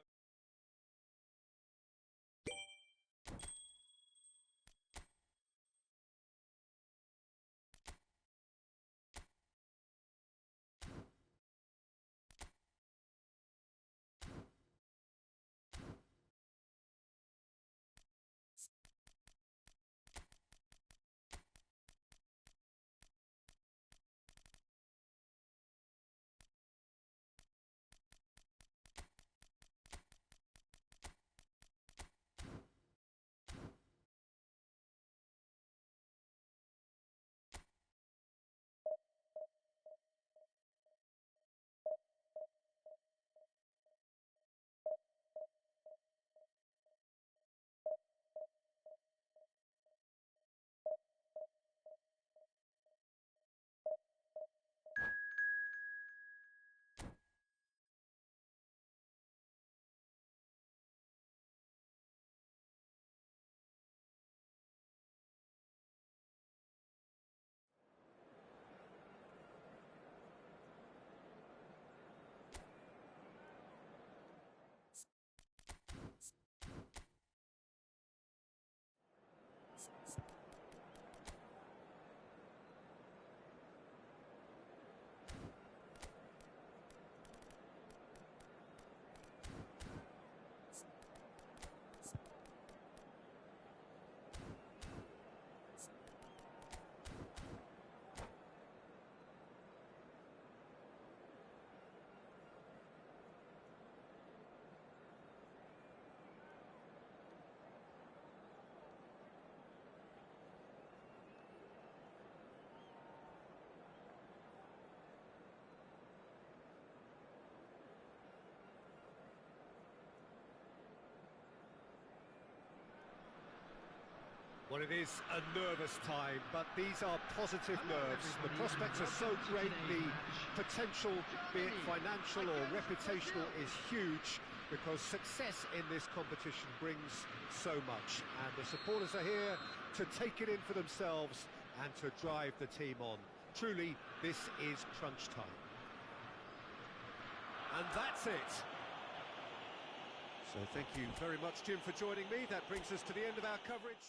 Well, it is a nervous time, but these are positive nerves. The prospects are so great, the potential, be it financial or reputational, is huge, because success in this competition brings so much. And the supporters are here to take it in for themselves and to drive the team on. Truly, this is crunch time. And that's it. So thank you very much, Jim, for joining me. That brings us to the end of our coverage.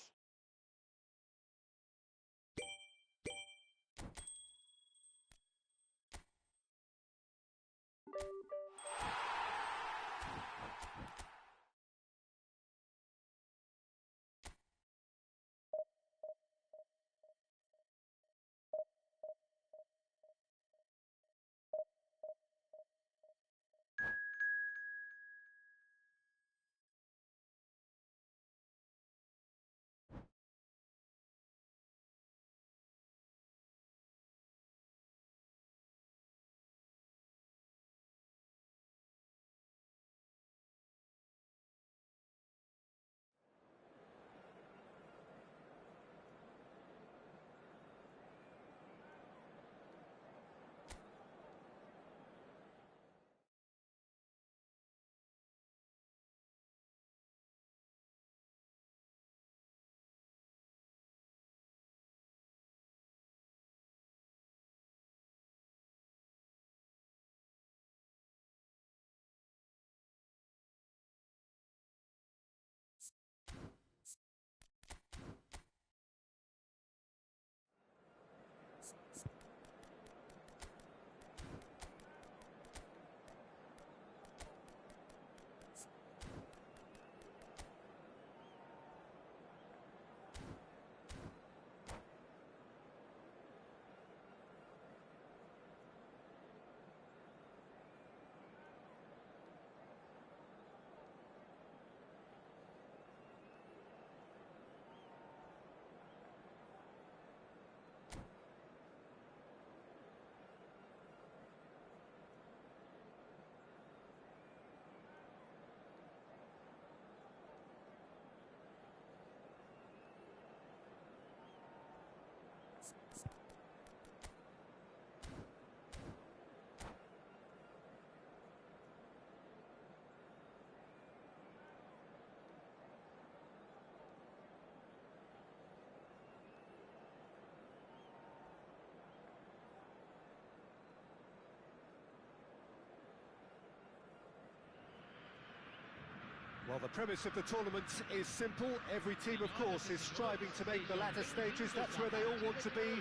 Well, the premise of the tournament is simple. Every team, of course, is striving to make the latter stages. That's where they all want to be.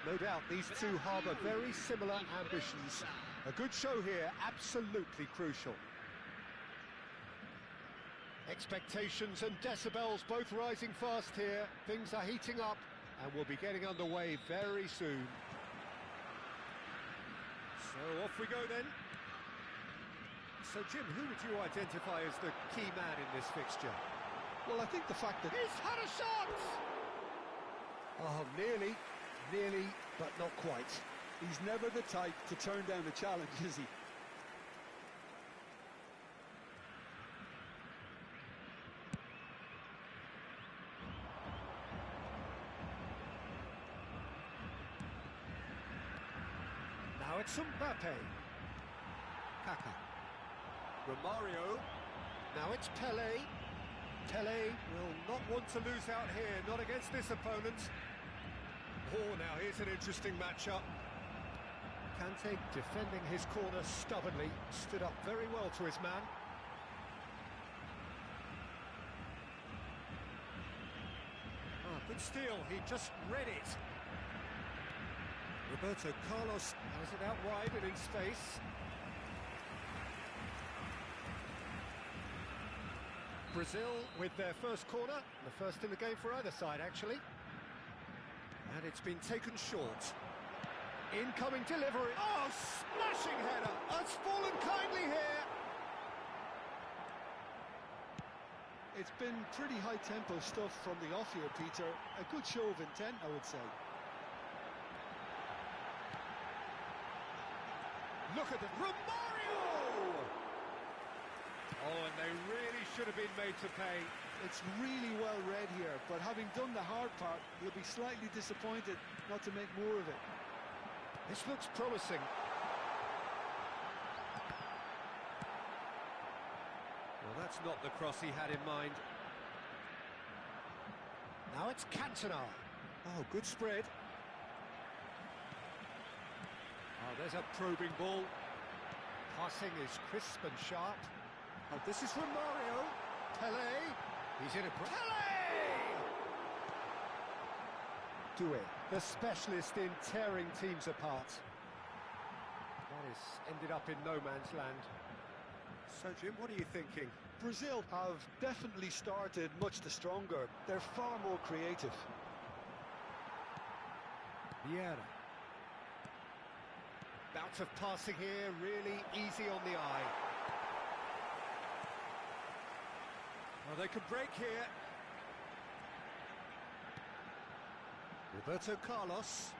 No doubt these two harbour very similar ambitions. A good show here, absolutely crucial. Expectations and decibels both rising fast here. Things are heating up and we'll be getting underway very soon. So off we go then. So, Jim, who would you identify as the key man in this fixture? Well, I think the fact that... He's had a shot! Oh, nearly, but not quite. He's never the type to turn down a challenge, is he? Now it's Mbappe. Kaka. Romario, now it's Pelé. Pelé will not want to lose out here, not against this opponent. Oh, now here's an interesting matchup. Kante defending his corner stubbornly, stood up very well to his man. Oh, good steal, he just read it. Roberto Carlos has it out wide and in space. Brazil with their first corner, the first in the game for either side actually. And it's been taken short. Incoming delivery, oh, smashing header, it's fallen kindly here. It's been pretty high-tempo stuff from the off here, Peter. A good show of intent, I would say. Look at the Romario! Oh, and they really should have been made to pay. It's really well read here, but having done the hard part, he'll be slightly disappointed not to make more of it. This looks promising. Well, that's not the cross he had in mind. Now it's Cantona. Oh, good spread. Oh, there's a probing ball. Passing is crisp and sharp. Oh, this is from Mario. Pelé. He's in a... Pelé! Doué, the specialist in tearing teams apart. That has ended up in no man's land. So, Jim, what are you thinking? Brazil have definitely started much the stronger. They're far more creative. Vieira. Bout of passing here, really easy on the eye. Well, they could break here. Roberto Carlos.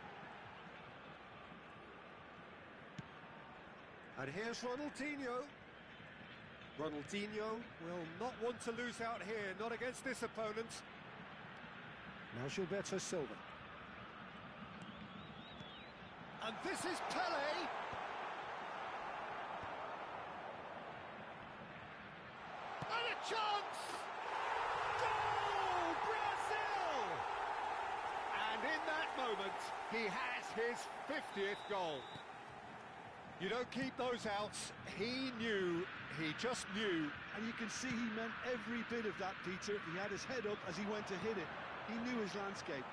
And here's Ronaldinho. Ronaldinho will not want to lose out here, not against this opponent. Now Gilberto Silva. And this is Pelé. And a chance! Goal! Brazil! And in that moment, he has his 50th goal. You don't keep those out. He knew, he just knew. And you can see he meant every bit of that, Peter. He had his head up as he went to hit it. He knew his landscape.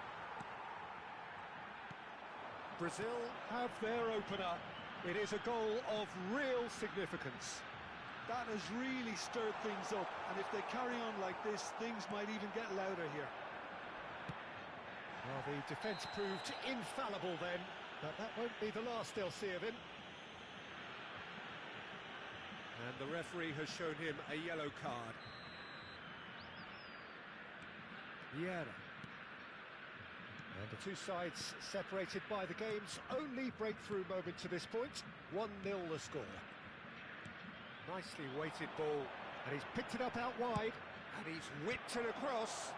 Brazil have their opener. It is a goal of real significance. That has really stirred things up, and if they carry on like this, things might even get louder here. Well, the defence proved infallible then, but that won't be the last they'll see of him. And the referee has shown him a yellow card. Vieira. And the two sides separated by the game's only breakthrough moment to this point. 1-0 the score. Nicely weighted ball, and he's picked it up out wide, and he's whipped it across.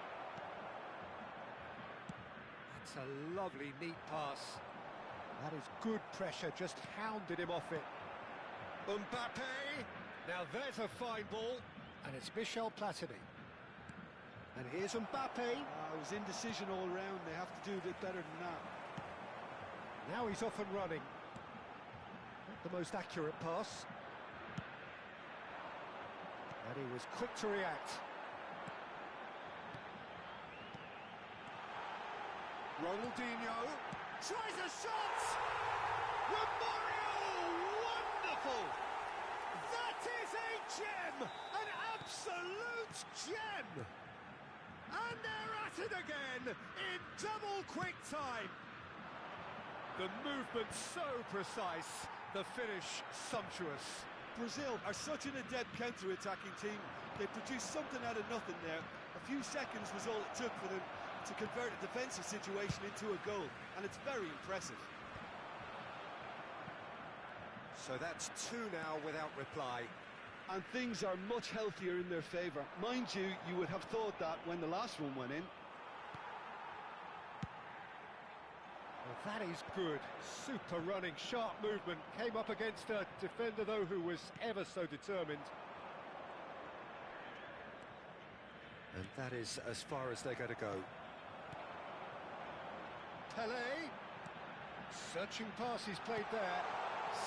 That's a lovely, neat pass. That is good pressure, just hounded him off it. Mbappe! Now there's a fine ball, and it's Michel Platini. And here's Mbappe. It was indecision all round. They have to do a bit better than that. Now he's off and running. Not the most accurate pass. And he was quick to react. Ronaldinho tries a shot! Romario! Wonderful! That is a gem! An absolute gem! And they're at it again in double quick time. The movement so precise, the finish sumptuous. Brazil are such an adept counter-attacking team. They produced something out of nothing there. A few seconds was all it took for them to convert a defensive situation into a goal, and it's very impressive. So that's two now without reply. And things are much healthier in their favour. Mind you, you would have thought that when the last one went in. Well, that is good. Super running, sharp movement. Came up against a defender, though, who was ever so determined. And that is as far as they're going to go. Pelé. Searching pass he's played there.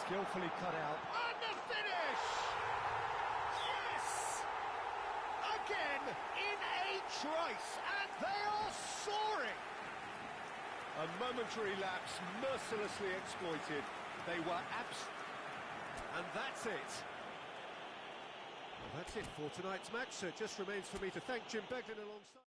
Skillfully cut out. And the finish! Yes! Again, in a trice, and they are soaring! A momentary lapse, mercilessly exploited. They were and that's it. Well, that's it for tonight's match, so it just remains for me to thank Jim Beglin alongside.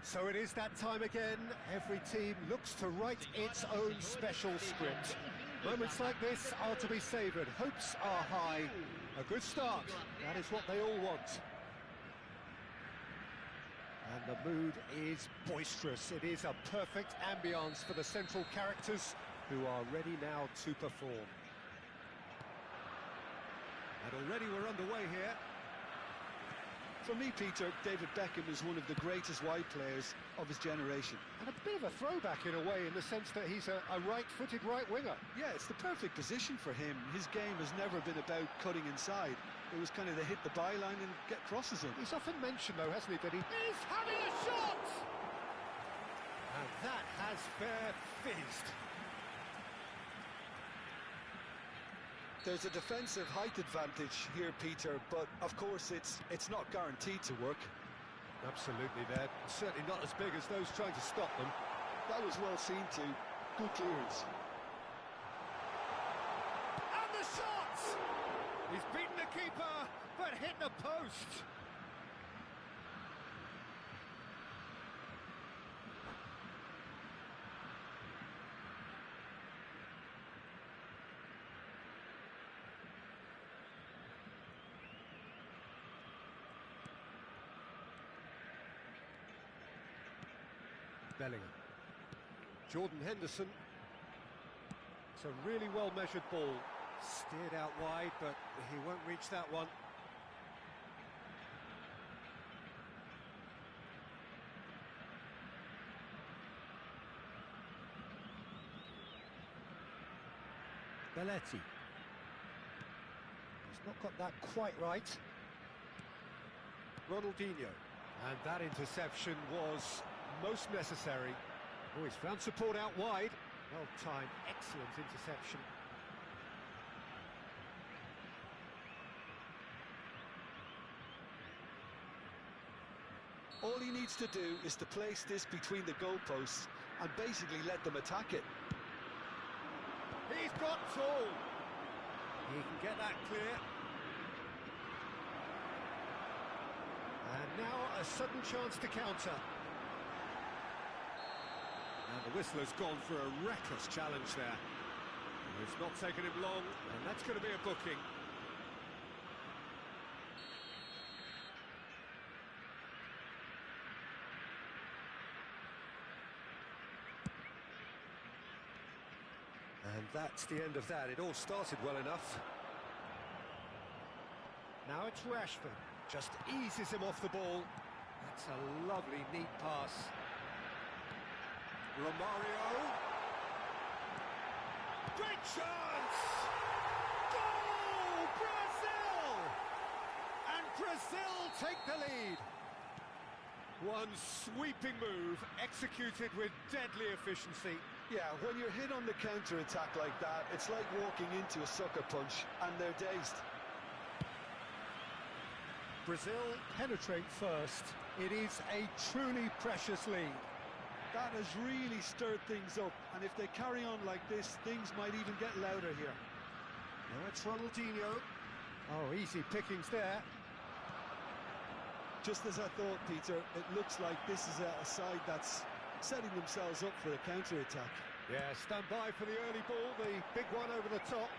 So it is that time again. Every team looks to write its own special script. Moments like this are to be savoured. Hopes are high. A good start. That is what they all want. And the mood is boisterous. It is a perfect ambience for the central characters who are ready now to perform. And already we're underway here. For me, Peter, David Beckham is one of the greatest wide players of his generation. And a bit of a throwback in a way, in the sense that he's a right-footed right winger. Yeah, it's the perfect position for him. His game has never been about cutting inside. It was kind of the hit the byline and get crosses in. He's often mentioned, though, hasn't he, that he's having a shot! And that has fair fizzed. There's a defensive height advantage here, Peter, but of course it's not guaranteed to work. Absolutely, they're certainly not as big as those trying to stop them. That was well seen too. Good clearance. And the shot! He's beaten the keeper, but hit the post. Bellingham. Jordan Henderson. It's a really well-measured ball. Steered out wide, but he won't reach that one. Belletti. He's not got that quite right. Ronaldinho. And that interception was most necessary. Oh, he's found support out wide. Well timed, excellent interception. All he needs to do is to place this between the goalposts and basically let them attack it. He's got tall. He can get that clear. And now a sudden chance to counter. And the whistler's gone for a reckless challenge there. It's not taken him long, and that's going to be a booking. And that's the end of that. It all started well enough. Now it's Rashford. Just eases him off the ball. That's a lovely, neat pass. Romario. Great chance! Goal! Brazil! And Brazil take the lead. One sweeping move, executed with deadly efficiency. Yeah, when you're hit on the counter-attack like that, it's like walking into a sucker punch, and they're dazed. Brazil penetrate first. It is a truly precious lead. That has really stirred things up, and if they carry on like this, things might even get louder here. Now it's Ronaldinho. Oh, easy pickings there. Just as I thought, Peter, it looks like this is a side that's setting themselves up for a counter-attack. Yeah, stand by for the early ball, the big one over the top.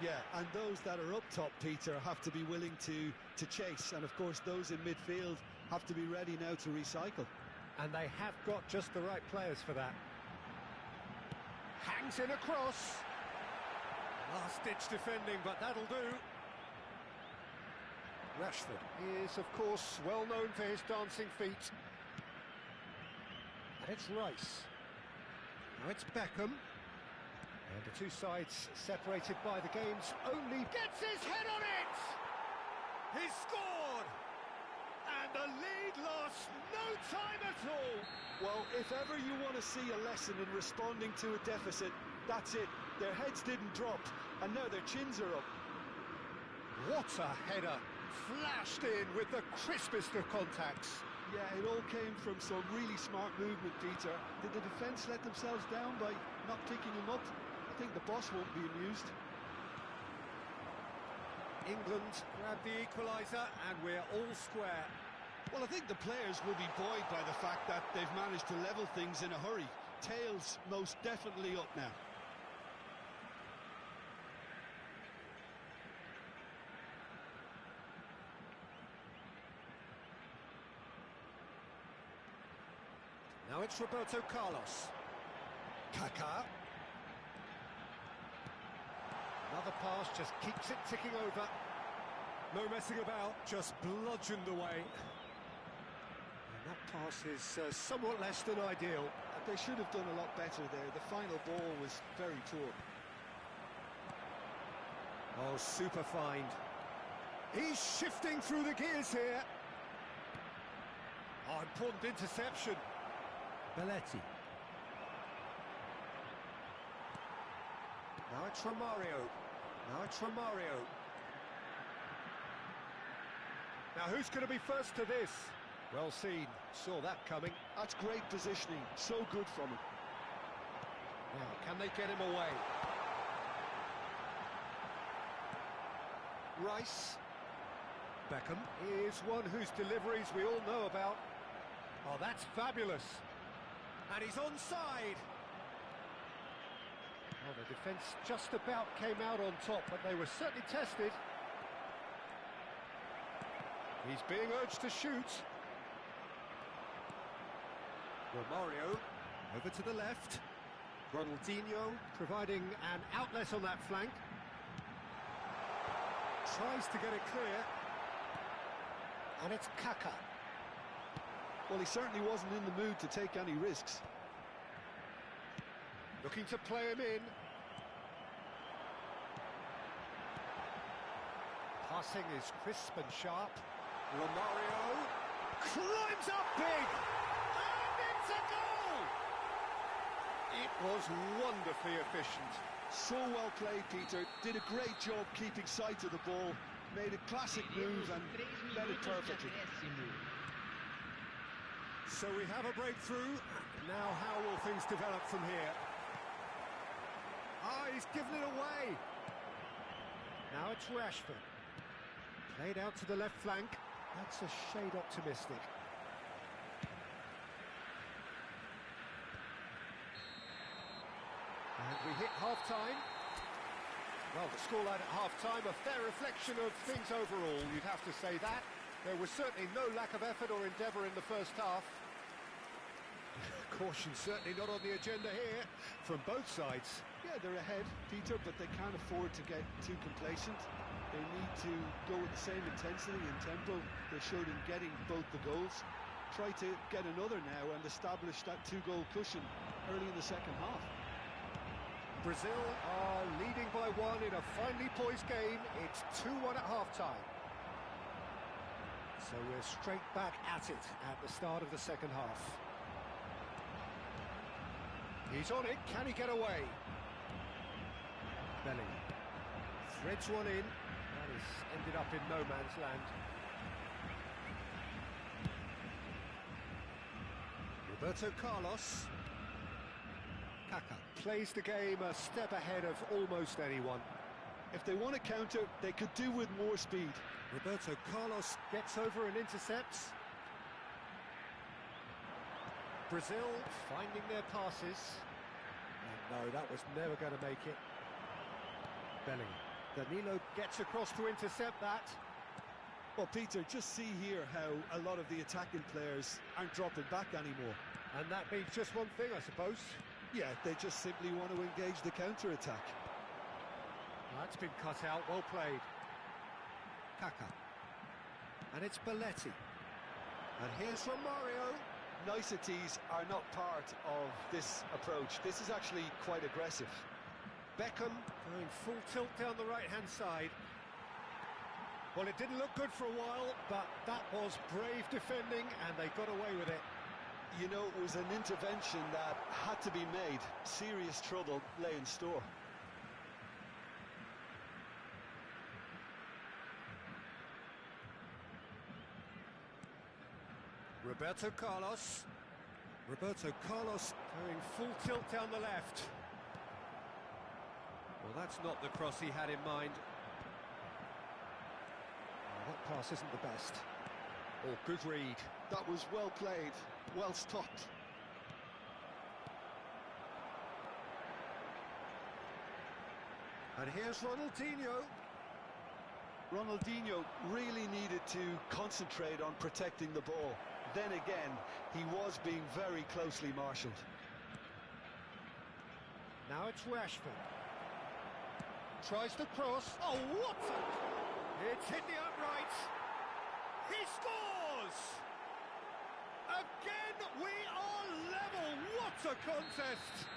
Yeah, and those that are up top, Peter, have to be willing to chase, and of course those in midfield have to be ready now to recycle. And they have got just the right players for that. Hangs in across. Last-ditch defending, but that'll do. Rashford is, of course, well known for his dancing feet. And it's Rice. Now it's Beckham. And the two sides separated by the game's only... Gets his head on it! He's scored! And the lead lost no time at all. Well, if ever you want to see a lesson in responding to a deficit, that's it. Their heads didn't drop, and now their chins are up. What a header! Flashed in with the crispest of contacts. Yeah, it all came from some really smart movement, Peter. Did the defence let themselves down by not picking him up? I think the boss won't be amused. England grab the equaliser, and we're all square. Well, I think the players will be buoyed by the fact that they've managed to level things in a hurry. Tails most definitely up now. Now it's Roberto Carlos. Kaká. Another pass just keeps it ticking over. No messing about, just bludgeoned away. And that pass is somewhat less than ideal. They should have done a lot better there. The final ball was very poor. Oh, super find. He's shifting through the gears here. Oh, important interception. Belletti. Now it's Romario. Now it's Romario. Now who's going to be first to this? Well seen. Saw that coming. That's great positioning. So good from him. Now, can they get him away? Rice. Beckham is one whose deliveries we all know about. Oh, that's fabulous. And he's onside. Oh, the defence just about came out on top, but they were certainly tested. He's being urged to shoot. Romario, over to the left. Ronaldinho providing an outlet on that flank. Tries to get it clear. And it's Kaká. Well, he certainly wasn't in the mood to take any risks. Looking to play him in. Passing is crisp and sharp. Romario climbs up big. And it's a goal! It was wonderfully efficient. So well played, Peter. Did a great job keeping sight of the ball. Made a classic move and led it perfectly. So we have a breakthrough. Now how will things develop from here? Ah, he's given it away. Now it's Rashford. Played out to the left flank. That's a shade optimistic. And we hit half-time. Well, the scoreline at half-time, a fair reflection of things overall, you'd have to say that. There was certainly no lack of effort or endeavour in the first half. Caution certainly not on the agenda here, from both sides. Yeah, they're ahead, Peter, but they can't afford to get too complacent. They need to go with the same intensity and tempo they showed in getting both the goals. Try to get another now and establish that two-goal cushion early in the second half. Brazil are leading by one in a finely poised game. It's 2-1 at half-time. So we're straight back at it at the start of the second half. He's on it, can he get away? Bellingham threads one in. That has ended up in no man's land. Roberto Carlos. Kaká plays the game a step ahead of almost anyone. If they want to counter, they could do with more speed. Roberto Carlos gets over and intercepts. Brazil finding their passes. And no, that was never going to make it. Bellingham. Danilo gets across to intercept that. Well, Peter, just see here how a lot of the attacking players aren't dropping back anymore. And that means just one thing, I suppose. Yeah, they just simply want to engage the counter-attack. That's been cut out, well played. Kaká. And it's Belletti. And here's Romario. Niceties are not part of this approach. This is actually quite aggressive. Beckham going full tilt down the right-hand side. Well, it didn't look good for a while, but that was brave defending, and they got away with it. You know, it was an intervention that had to be made. Serious trouble lay in store. Roberto Carlos. Roberto Carlos going full tilt down the left. Well, that's not the cross he had in mind. Well, that pass isn't the best. Oh, good read. That was well played, well stopped. And here's Ronaldinho. Ronaldinho really needed to concentrate on protecting the ball. Then again, he was being very closely marshalled. Now it's Rashford. Tries to cross. Oh, what a... It's hit the upright. He scores! Again, we are level. What a contest!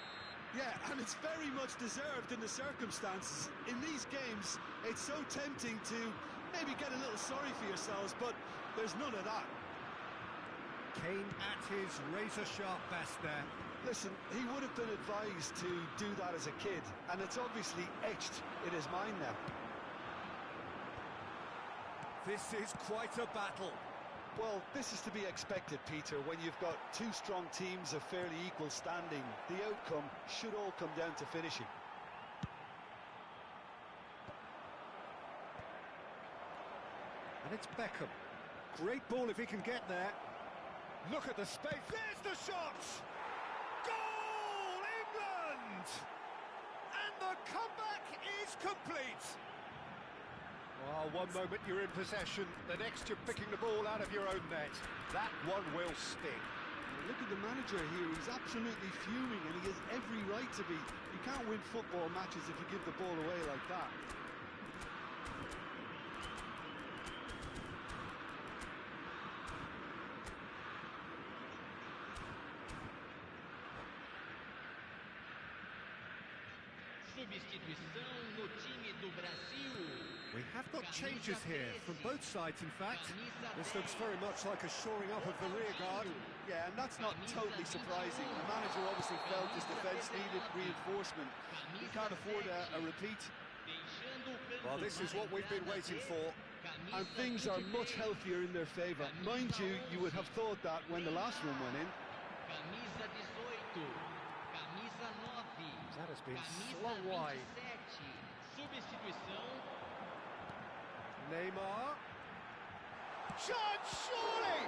Yeah, and it's very much deserved in the circumstances. In these games, it's so tempting to maybe get a little sorry for yourselves, but there's none of that. Kane at his razor-sharp best there. Listen, he would have been advised to do that as a kid, and it's obviously etched in his mind now. This is quite a battle. Well, this is to be expected, Peter, when you've got two strong teams of fairly equal standing. The outcome should all come down to finishing. And it's Beckham. Great ball if he can get there. Look at the space. There's the shot! Goal, England! And the comeback is complete. Oh, one moment you're in possession, the next you're picking the ball out of your own net. That one will sting. Look at the manager here, he's absolutely fuming and he has every right to be. You can't win football matches if you give the ball away like that. Substituição no time do Brasil. We have got changes here from both sides, in fact. This looks very much like a shoring up of the rear guard. Yeah, and that's not totally surprising. The manager obviously felt his defence needed reinforcement. He can't afford a repeat. Well, this is what we've been waiting for. And things are much healthier in their favour. Mind you, you would have thought that when the last one went in. Camisa 18, camisa 9, That has been camisa slung wide. 27. Substituição. Neymar. Chance, surely!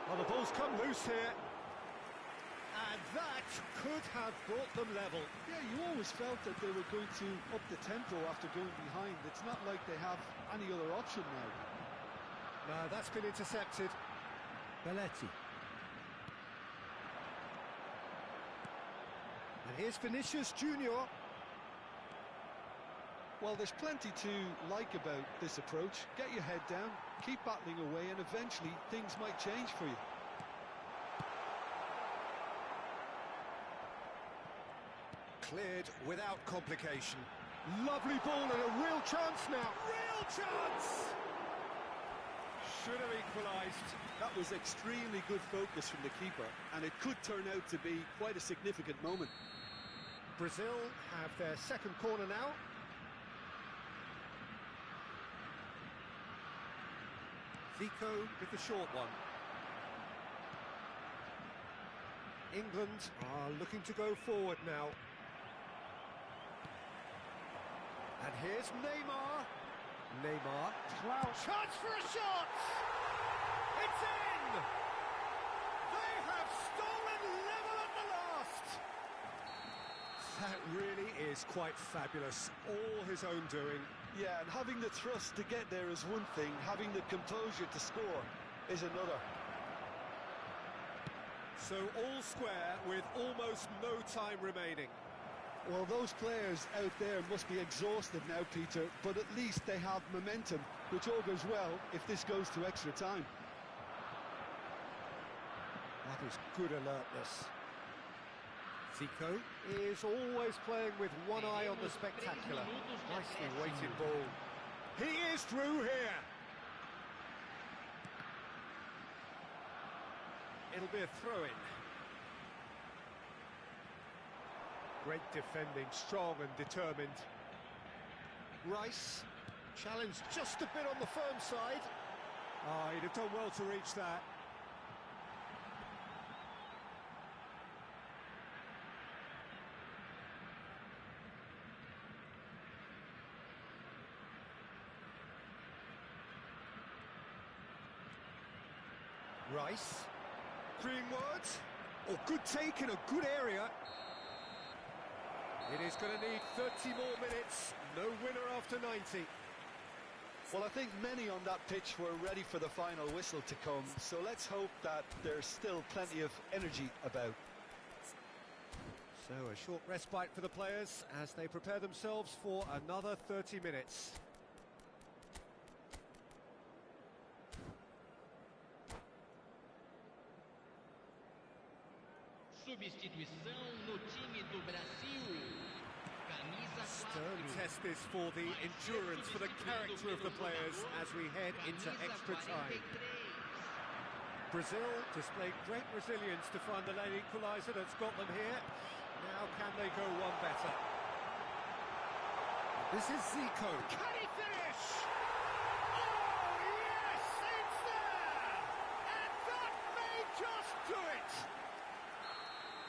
Well, the ball's come loose here. And that could have brought them level. Yeah, you always felt that they were going to up the tempo after going behind. It's not like they have any other option now. No, that's been intercepted. Belletti. And here's Vinicius Junior. Well, there's plenty to like about this approach. Get your head down, keep battling away, and eventually things might change for you. Cleared without complication. Lovely ball and a real chance now. Real chance! Should have equalised. That was extremely good focus from the keeper, and it could turn out to be quite a significant moment. Brazil have their second corner now. Zico with the short one. England are looking to go forward now. And here's Neymar. Neymar. Chance for a shot! It's in! They have stolen level at the last! That really is quite fabulous. All his own doing. Yeah, and having the thrust to get there is one thing, having the composure to score is another. So all square with almost no time remaining. Well, those players out there must be exhausted now, Peter, but at least they have momentum, which all goes well if this goes to extra time. That is good alertness. Zico is always playing with one eye on the spectacular. Nicely weighted ball. He is through here. It'll be a throw-in. Great defending, strong and determined. Rice, challenged just a bit on the firm side. Oh, he'd have done well to reach that. Rice. Greenwood. Oh, good take in a good area. It is going to need 30 more minutes. No winner after 90. Well, I think many on that pitch were ready for the final whistle to come, so let's hope that there's still plenty of energy about. So a short respite for the players as they prepare themselves for another 30 minutes. Substituição no time do Brasil. Camisa 4. Stern test this for the endurance, for the character of the players as we head into extra time. Brazil displayed great resilience to find the late equaliser that's got them here. Now can they go one better? This is Zico. Can he finish? Oh, yes, it's there! And that may just do it!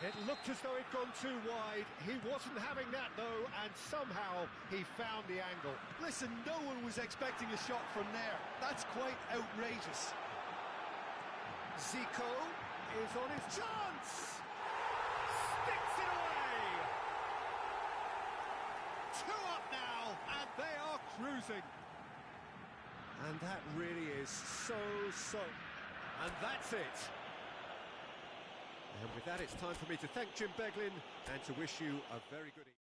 It looked as though it'd gone too wide. He wasn't having that, though, and somehow he found the angle. Listen, no one was expecting a shot from there. That's quite outrageous. Zico is on his chance! Sticks it away! 2 up now, and they are cruising. And that really is so... And that's it. And with that, it's time for me to thank Jim Beglin and to wish you a very good evening.